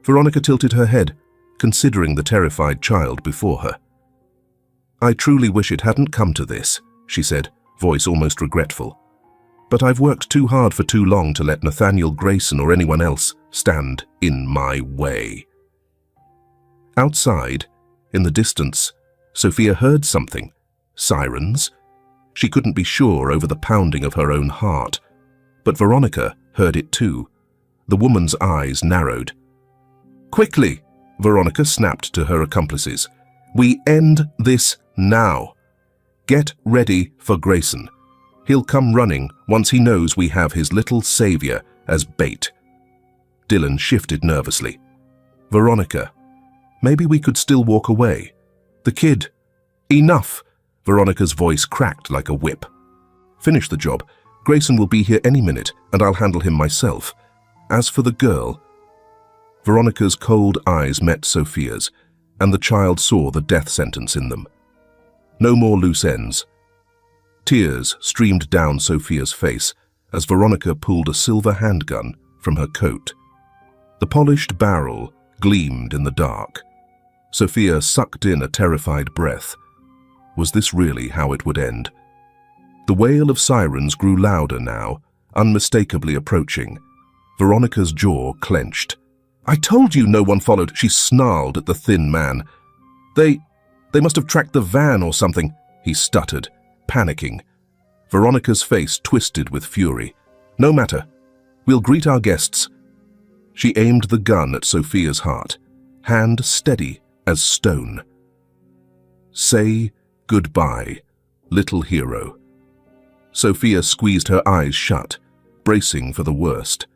Veronica tilted her head, considering the terrified child before her. "I truly wish it hadn't come to this," she said, voice almost regretful. "But I've worked too hard for too long to let Nathaniel Grayson or anyone else stand in my way." Outside, in the distance, Sophia heard something. Sirens? She couldn't be sure over the pounding of her own heart. But Veronica heard it too. The woman's eyes narrowed. "Quickly!" Veronica snapped to her accomplices. "We end this now. Get ready for Grayson. He'll come running once he knows we have his little savior as bait." Dylan shifted nervously. "Veronica, maybe we could still walk away. The kid—" "Enough!" Veronica's voice cracked like a whip. "Finish the job. Grayson will be here any minute, and I'll handle him myself. As for the girl—" Veronica's cold eyes met Sophia's, and the child saw the death sentence in them. No more loose ends. Tears streamed down Sophia's face as Veronica pulled a silver handgun from her coat. The polished barrel gleamed in the dark. Sophia sucked in a terrified breath. Was this really how it would end? The wail of sirens grew louder now, unmistakably approaching. Veronica's jaw clenched. "I told you no one followed," she snarled at the thin man. They must have tracked the van or something," he stuttered, panicking. Veronica's face twisted with fury. "No matter. We'll greet our guests." She aimed the gun at Sophia's heart, hand steady as stone. "Say goodbye, little hero." Sophia squeezed her eyes shut, bracing for the worst.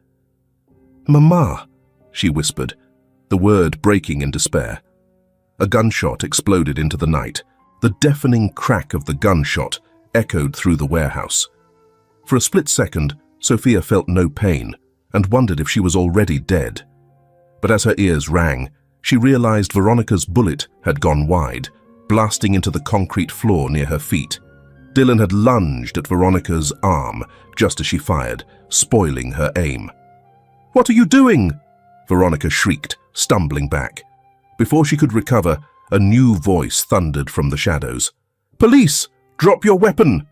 "Mama," she whispered, the word breaking in despair. A gunshot exploded into the night. The deafening crack of the gunshot echoed through the warehouse. For a split second, Sophia felt no pain and wondered if she was already dead. But as her ears rang, she realized Veronica's bullet had gone wide, blasting into the concrete floor near her feet. Dylan had lunged at Veronica's arm just as she fired, spoiling her aim. "What are you doing?" Veronica shrieked, stumbling back. Before she could recover, a new voice thundered from the shadows. "Police! Drop your weapon!"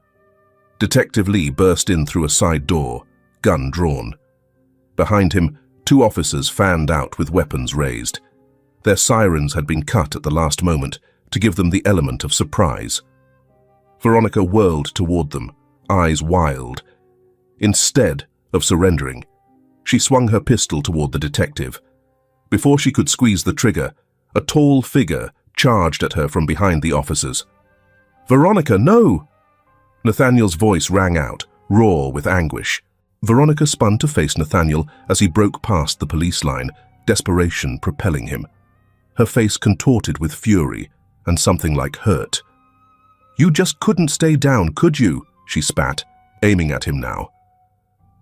Detective Lee burst in through a side door, gun drawn. Behind him, 2 officers fanned out with weapons raised. Their sirens had been cut at the last moment to give them the element of surprise. Veronica whirled toward them, eyes wild. Instead of surrendering, she swung her pistol toward the detective. Before she could squeeze the trigger, a tall figure charged at her from behind the officers. "Veronica, no!" Nathaniel's voice rang out, raw with anguish. Veronica spun to face Nathaniel as he broke past the police line, desperation propelling him. Her face contorted with fury and something like hurt. "You just couldn't stay down, could you?" she spat, aiming at him now.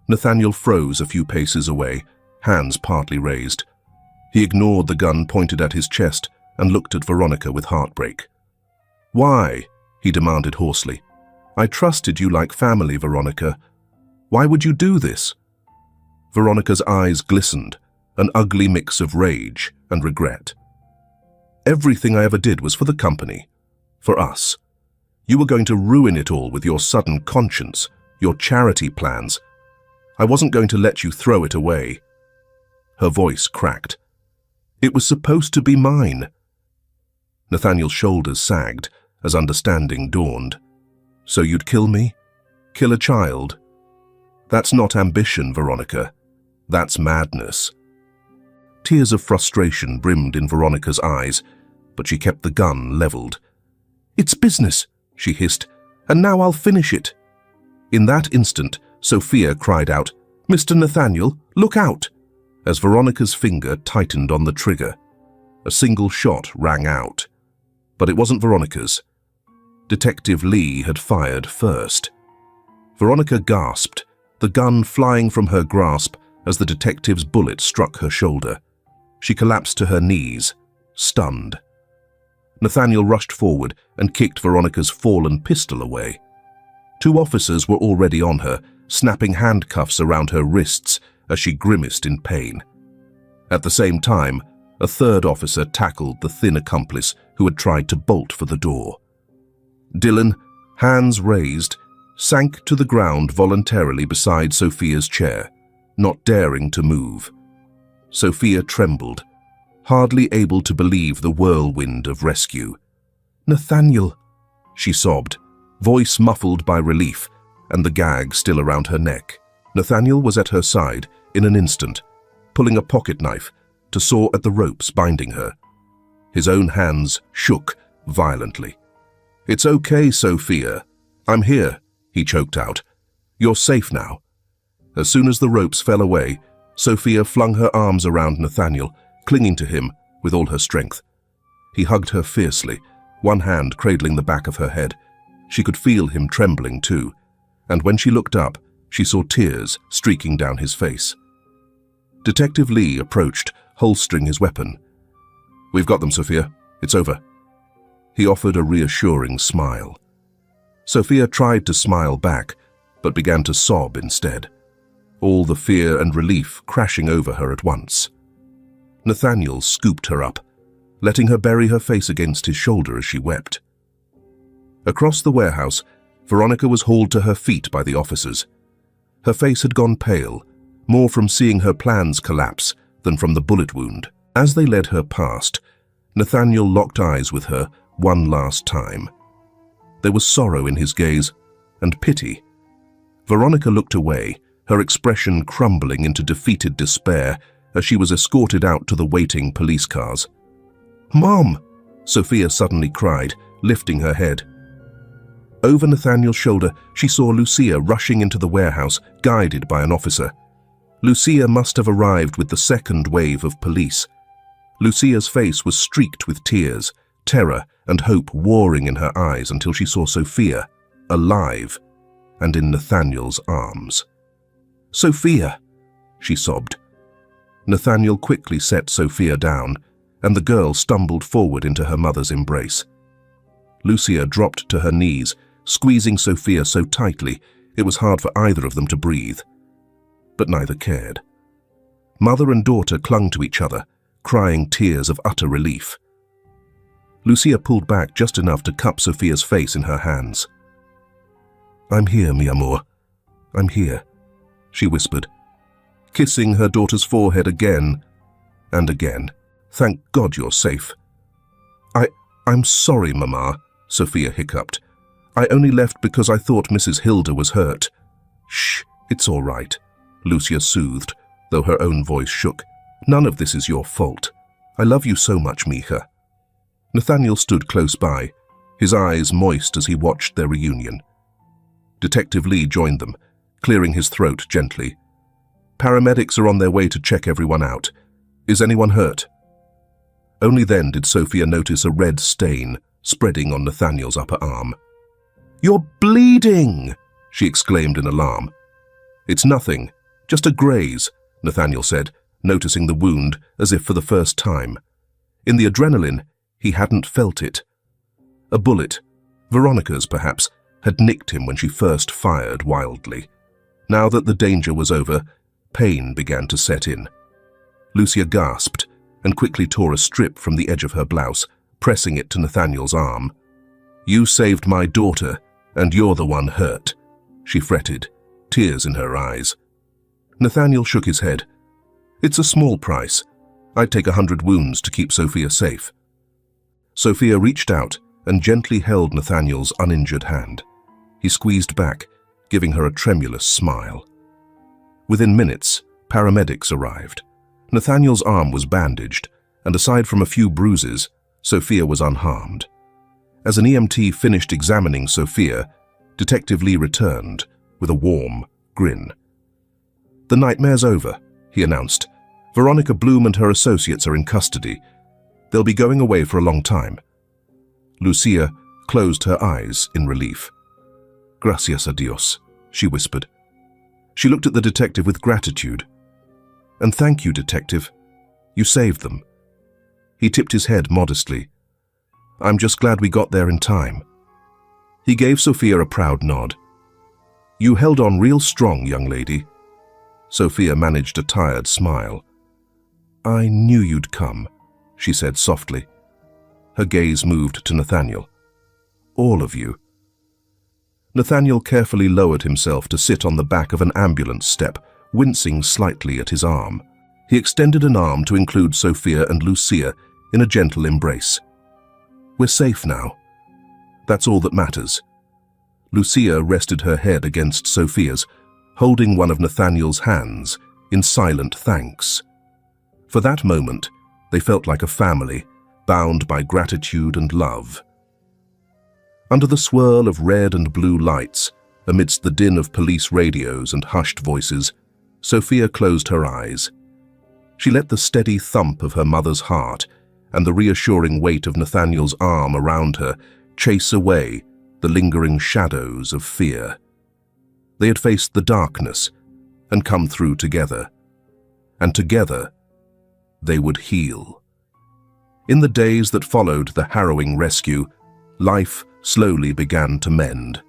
Nathaniel froze a few paces away, hands partly raised. He ignored the gun pointed at his chest and looked at Veronica with heartbreak. "Why?" he demanded hoarsely. "I trusted you like family, Veronica. Why would you do this?" Veronica's eyes glistened, an ugly mix of rage and regret. "Everything I ever did was for the company, for us. You were going to ruin it all with your sudden conscience, your charity plans. I wasn't going to let you throw it away." Her voice cracked. "It was supposed to be mine." Nathaniel's shoulders sagged as understanding dawned. "So you'd kill me? Kill a child? That's not ambition, Veronica. That's madness." Tears of frustration brimmed in Veronica's eyes, but she kept the gun leveled. "It's business," she hissed, "and now I'll finish it." In that instant, Sophia cried out, "Mr. Nathaniel, look out!" as Veronica's finger tightened on the trigger. A single shot rang out. But it wasn't Veronica's. Detective Lee had fired first. Veronica gasped, the gun flying from her grasp as the detective's bullet struck her shoulder. She collapsed to her knees, stunned. Nathaniel rushed forward and kicked Veronica's fallen pistol away. 2 officers were already on her, snapping handcuffs around her wrists as she grimaced in pain. At the same time, a 3rd officer tackled the thin accomplice who had tried to bolt for the door. Dylan, hands raised, sank to the ground voluntarily beside Sophia's chair, not daring to move. Sophia trembled, hardly able to believe the whirlwind of rescue. "Nathaniel," she sobbed, voice muffled by relief and the gag still around her neck. Nathaniel was at her side in an instant, pulling a pocket knife to saw at the ropes binding her. His own hands shook violently. "It's okay, Sophia. I'm here," he choked out. "You're safe now." As soon as the ropes fell away, Sophia flung her arms around Nathaniel, clinging to him with all her strength. He hugged her fiercely, one hand cradling the back of her head. She could feel him trembling too, and when she looked up, she saw tears streaking down his face. Detective Lee approached, holstering his weapon. "We've got them, Sophia. It's over." He offered a reassuring smile. Sophia tried to smile back, but began to sob instead, all the fear and relief crashing over her at once. Nathaniel scooped her up, letting her bury her face against his shoulder as she wept. Across the warehouse, Veronica was hauled to her feet by the officers. Her face had gone pale, more from seeing her plans collapse than from the bullet wound. As they led her past, Nathaniel locked eyes with her one last time. There was sorrow in his gaze and pity. Veronica looked away, her expression crumbling into defeated despair as she was escorted out to the waiting police cars. "Mom!" Sophia suddenly cried, lifting her head. Over Nathaniel's shoulder, she saw Lucia rushing into the warehouse, guided by an officer. Lucia must have arrived with the second wave of police. Lucia's face was streaked with tears, terror and hope warring in her eyes until she saw Sophia, alive, and in Nathaniel's arms. "Sophia!" she sobbed. Nathaniel quickly set Sophia down, and the girl stumbled forward into her mother's embrace. Lucia dropped to her knees, squeezing Sophia so tightly it was hard for either of them to breathe. But neither cared. Mother and daughter clung to each other, crying tears of utter relief. Lucia pulled back just enough to cup Sophia's face in her hands. "I'm here, mi amor. I'm here," she whispered, kissing her daughter's forehead again and again. "Thank God you're safe." I'm sorry, Mama," Sophia hiccuped. "I only left because I thought Mrs. Hilda was hurt." "Shh, it's all right," Lucia soothed, though her own voice shook. "None of this is your fault. I love you so much, Mija." Nathaniel stood close by, his eyes moist as he watched their reunion. Detective Lee joined them, clearing his throat gently. "Paramedics are on their way to check everyone out. Is anyone hurt?" Only then did Sophia notice a red stain spreading on Nathaniel's upper arm. "You're bleeding!" she exclaimed in alarm. "It's nothing, just a graze," Nathaniel said, noticing the wound as if for the first time. In the adrenaline, he hadn't felt it. A bullet, Veronica's perhaps, had nicked him when she first fired wildly. Now that the danger was over, pain began to set in. Lucia gasped and quickly tore a strip from the edge of her blouse, pressing it to Nathaniel's arm. "You saved my daughter, and you're the one hurt," she fretted, tears in her eyes. Nathaniel shook his head. "It's a small price. I'd take 100 wounds to keep Sophia safe." Sophia reached out and gently held Nathaniel's uninjured hand. He squeezed back, giving her a tremulous smile. Within minutes, paramedics arrived. Nathaniel's arm was bandaged, and aside from a few bruises, Sophia was unharmed. As an EMT finished examining Sophia, Detective Lee returned with a warm grin. "The nightmare's over," he announced. "Veronica Bloom and her associates are in custody. They'll be going away for a long time." Lucia closed her eyes in relief. "Gracias a Dios," she whispered. She looked at the detective with gratitude. "And thank you, Detective. You saved them." He tipped his head modestly. "I'm just glad we got there in time." He gave Sophia a proud nod. "You held on real strong, young lady." Sophia managed a tired smile. "I knew you'd come," she said softly. Her gaze moved to Nathaniel. "All of you." Nathaniel carefully lowered himself to sit on the back of an ambulance step, wincing slightly at his arm. He extended an arm to include Sophia and Lucia in a gentle embrace. "We're safe now. That's all that matters." Lucia rested her head against Sophia's, holding one of Nathaniel's hands in silent thanks. For that moment, they felt like a family, bound by gratitude and love. Under the swirl of red and blue lights, amidst the din of police radios and hushed voices, Sophia closed her eyes. She let the steady thump of her mother's heart and the reassuring weight of Nathaniel's arm around her chase away the lingering shadows of fear. They had faced the darkness and come through together, and together they would heal. In the days that followed the harrowing rescue, life slowly began to mend.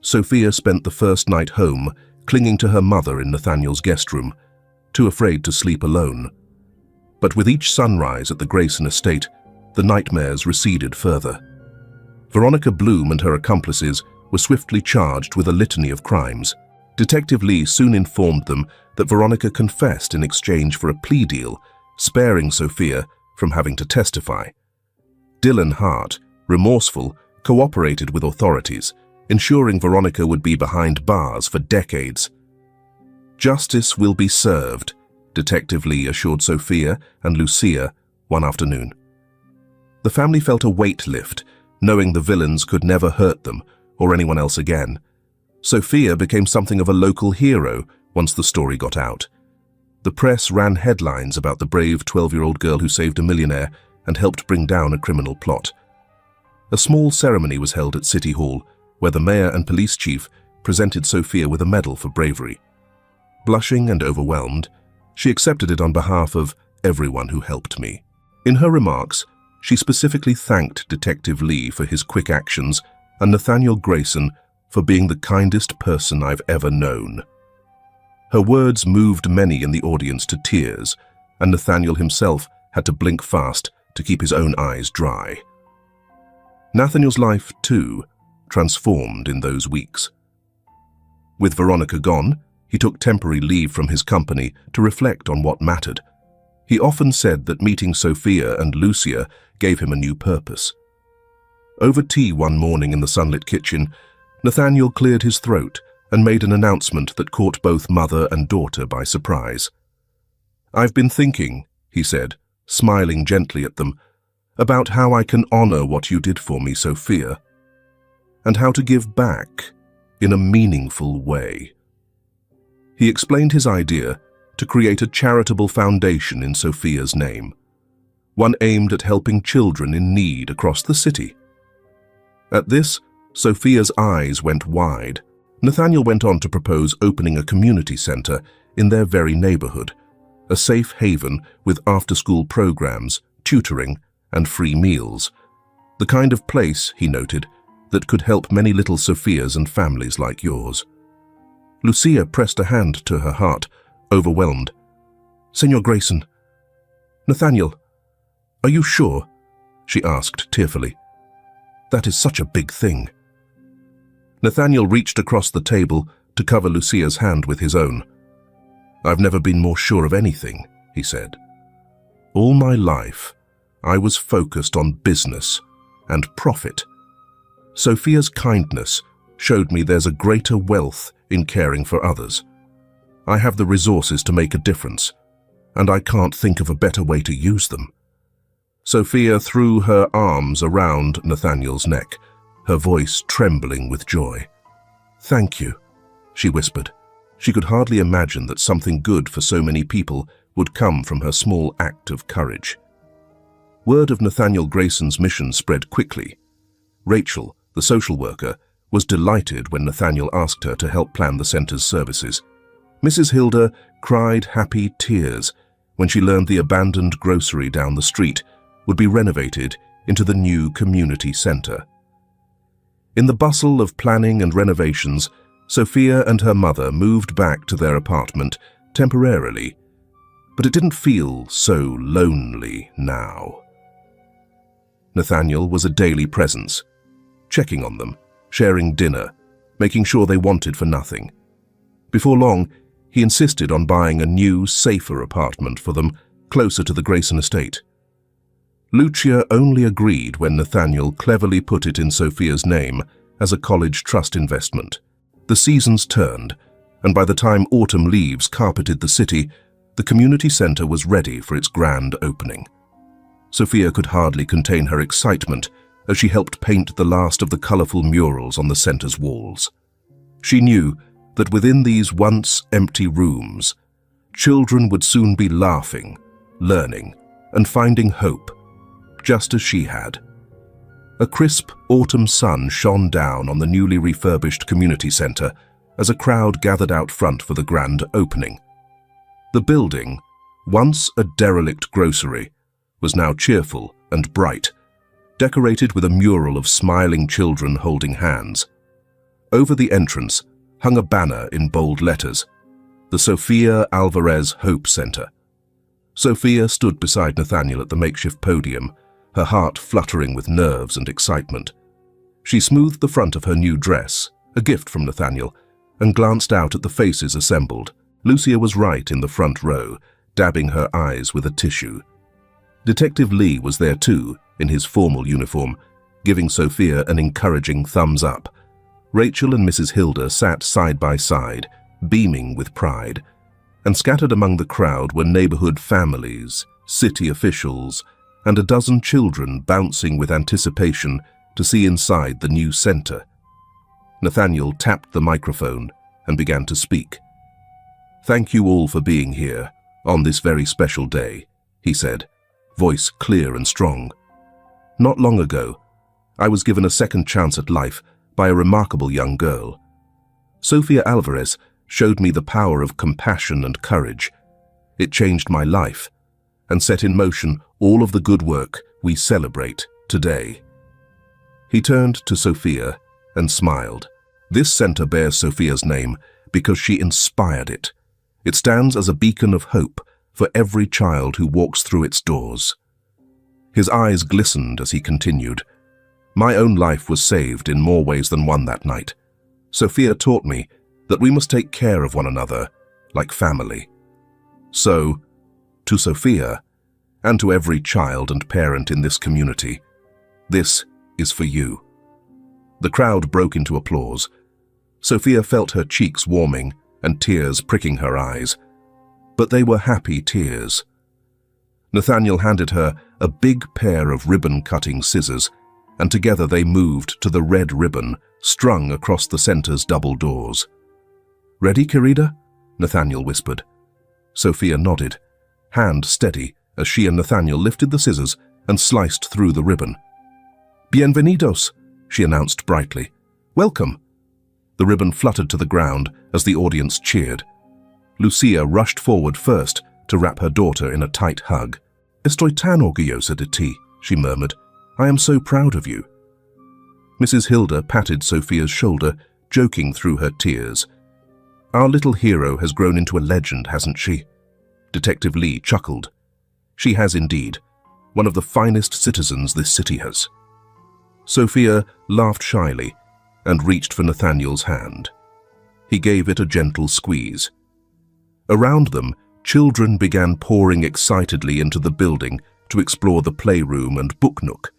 Sophia spent the first night home clinging to her mother in Nathaniel's guest room, too afraid to sleep alone. But with each sunrise at the Grayson estate, the nightmares receded further. Veronica Bloom and her accomplices were swiftly charged with a litany of crimes. Detective Lee soon informed them that Veronica confessed in exchange for a plea deal, sparing Sophia from having to testify. Dylan Hart, remorseful, cooperated with authorities, ensuring Veronica would be behind bars for decades. "Justice will be served," Detective Lee assured Sophia and Lucia one afternoon. The family felt a weight lift, knowing the villains could never hurt them or anyone else again. Sophia became something of a local hero once the story got out. The press ran headlines about the brave 12-year-old girl who saved a millionaire and helped bring down a criminal plot. A small ceremony was held at City Hall, where the mayor and police chief presented Sophia with a medal for bravery. Blushing and overwhelmed, she accepted it on behalf of everyone who helped me. In her remarks, she specifically thanked Detective Lee for his quick actions and Nathaniel Grayson for being the kindest person I've ever known. Her words moved many in the audience to tears, and Nathaniel himself had to blink fast to keep his own eyes dry. Nathaniel's life, too, transformed in those weeks. With Veronica gone, he took temporary leave from his company to reflect on what mattered. He often said that meeting Sophia and Lucia gave him a new purpose. Over tea one morning in the sunlit kitchen, Nathaniel cleared his throat and made an announcement that caught both mother and daughter by surprise. "I've been thinking," he said, smiling gently at them, "about how I can honor what you did for me, Sophia, and how to give back in a meaningful way." He explained his idea to create a charitable foundation in Sophia's name, one aimed at helping children in need across the city. At this, Sophia's eyes went wide. Nathaniel went on to propose opening a community center in their very neighborhood, a safe haven with after-school programs, tutoring, and free meals. The kind of place, he noted, that could help many little Sophias and families like yours. Lucia pressed a hand to her heart, overwhelmed. "Senor Grayson, Nathaniel, are you sure?" she asked tearfully. "That is such a big thing." Nathaniel reached across the table to cover Lucia's hand with his own. "I've never been more sure of anything," he said. "All my life, I was focused on business and profit. Sophia's kindness showed me there's a greater wealth in caring for others. I have the resources to make a difference, and I can't think of a better way to use them." Sophia threw her arms around Nathaniel's neck, her voice trembling with joy. "Thank you," she whispered. She could hardly imagine that something good for so many people would come from her small act of courage. Word of Nathaniel Grayson's mission spread quickly. Rachel, the social worker, was delighted when Nathaniel asked her to help plan the center's services. Mrs. Hilda cried happy tears when she learned the abandoned grocery down the street would be renovated into the new community center. In the bustle of planning and renovations, Sophia and her mother moved back to their apartment temporarily, but it didn't feel so lonely now. Nathaniel was a daily presence, checking on them, sharing dinner, making sure they wanted for nothing. Before long, he insisted on buying a new, safer apartment for them closer to the Grayson estate. Lucia only agreed when Nathaniel cleverly put it in Sophia's name as a college trust investment. The seasons turned, and by the time autumn leaves carpeted the city, the community center was ready for its grand opening. Sophia could hardly contain her excitement as she helped paint the last of the colorful murals on the center's walls. She knew that within these once empty rooms, children would soon be laughing, learning, and finding hope, just as she had. A crisp autumn sun shone down on the newly refurbished community center as a crowd gathered out front for the grand opening. The building, once a derelict grocery, was now cheerful and bright, decorated with a mural of smiling children holding hands. Over the entrance hung a banner in bold letters, the Sofia Alvarez Hope Center. Sophia stood beside Nathaniel at the makeshift podium, her heart fluttering with nerves and excitement. She smoothed the front of her new dress, a gift from Nathaniel, and glanced out at the faces assembled. Lucia was right in the front row, dabbing her eyes with a tissue. Detective Lee was there too, in his formal uniform, giving Sophia an encouraging thumbs up. Rachel and Mrs. Hilda sat side by side, beaming with pride, and scattered among the crowd were neighborhood families, city officials, and a dozen children bouncing with anticipation to see inside the new center. Nathaniel tapped the microphone and began to speak. "Thank you all for being here on this very special day," he said, voice clear and strong. "Not long ago, I was given a second chance at life by a remarkable young girl. Sofia Alvarez showed me the power of compassion and courage. It changed my life and set in motion all of the good work we celebrate today." He turned to Sophia and smiled. "This center bears Sophia's name because she inspired it. It stands as a beacon of hope for every child who walks through its doors." His eyes glistened as he continued. "My own life was saved in more ways than one that night. Sophia taught me that we must take care of one another like family. So, to Sophia, and to every child and parent in this community, this is for you." The crowd broke into applause. Sophia felt her cheeks warming and tears pricking her eyes, but they were happy tears. Nathaniel handed her a big pair of ribbon-cutting scissors, and together they moved to the red ribbon strung across the center's double doors. "Ready, querida?" Nathaniel whispered. Sophia nodded, hand steady as she and Nathaniel lifted the scissors and sliced through the ribbon. "Bienvenidos," she announced brightly. "Welcome." The ribbon fluttered to the ground as the audience cheered. Lucia rushed forward first to wrap her daughter in a tight hug. "Estoy tan orgullosa de ti," she murmured. "I am so proud of you." Mrs. Hilda patted Sophia's shoulder, joking through her tears. "Our little hero has grown into a legend, hasn't she?" Detective Lee chuckled. "She has indeed. One of the finest citizens this city has." Sophia laughed shyly and reached for Nathaniel's hand. He gave it a gentle squeeze. Around them, children began pouring excitedly into the building to explore the playroom and book nook,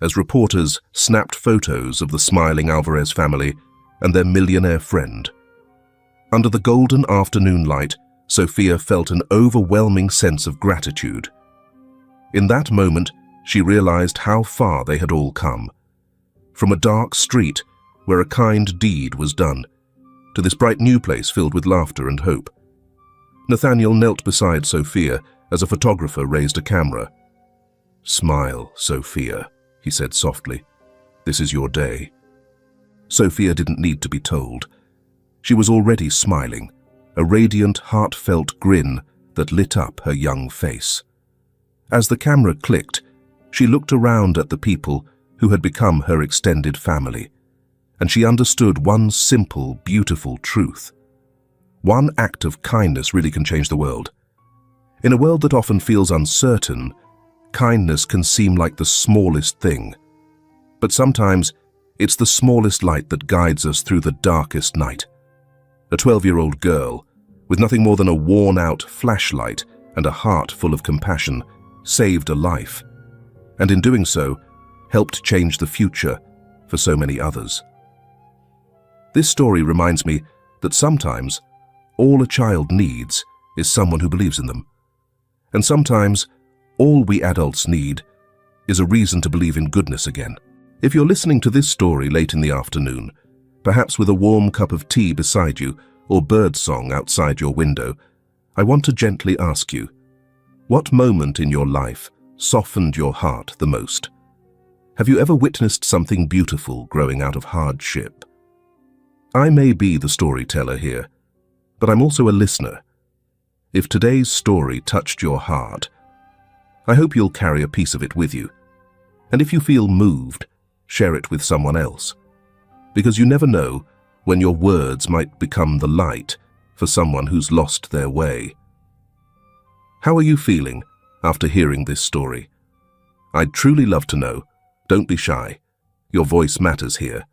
as reporters snapped photos of the smiling Alvarez family and their millionaire friend. Under the golden afternoon light, Sophia felt an overwhelming sense of gratitude. In that moment, she realized how far they had all come. From a dark street where a kind deed was done, to this bright new place filled with laughter and hope. Nathaniel knelt beside Sophia as a photographer raised a camera. "Smile, Sophia," he said softly. "This is your day." Sophia didn't need to be told. She was already smiling, a radiant, heartfelt grin that lit up her young face. As the camera clicked, she looked around at the people who had become her extended family, and she understood one simple, beautiful truth. One act of kindness really can change the world. In a world that often feels uncertain, kindness can seem like the smallest thing. But sometimes, it's the smallest light that guides us through the darkest night. A 12-year-old girl, with nothing more than a worn-out flashlight and a heart full of compassion, saved a life, and in doing so, helped change the future for so many others. This story reminds me that sometimes all a child needs is someone who believes in them. And sometimes all we adults need is a reason to believe in goodness again. If you're listening to this story late in the afternoon, perhaps with a warm cup of tea beside you or birdsong outside your window, I want to gently ask you, what moment in your life softened your heart the most? Have you ever witnessed something beautiful growing out of hardship? I may be the storyteller here, but I'm also a listener. If today's story touched your heart, I hope you'll carry a piece of it with you. And if you feel moved, share it with someone else. Because you never know when your words might become the light for someone who's lost their way. How are you feeling after hearing this story? I'd truly love to know. Don't be shy. Your voice matters here.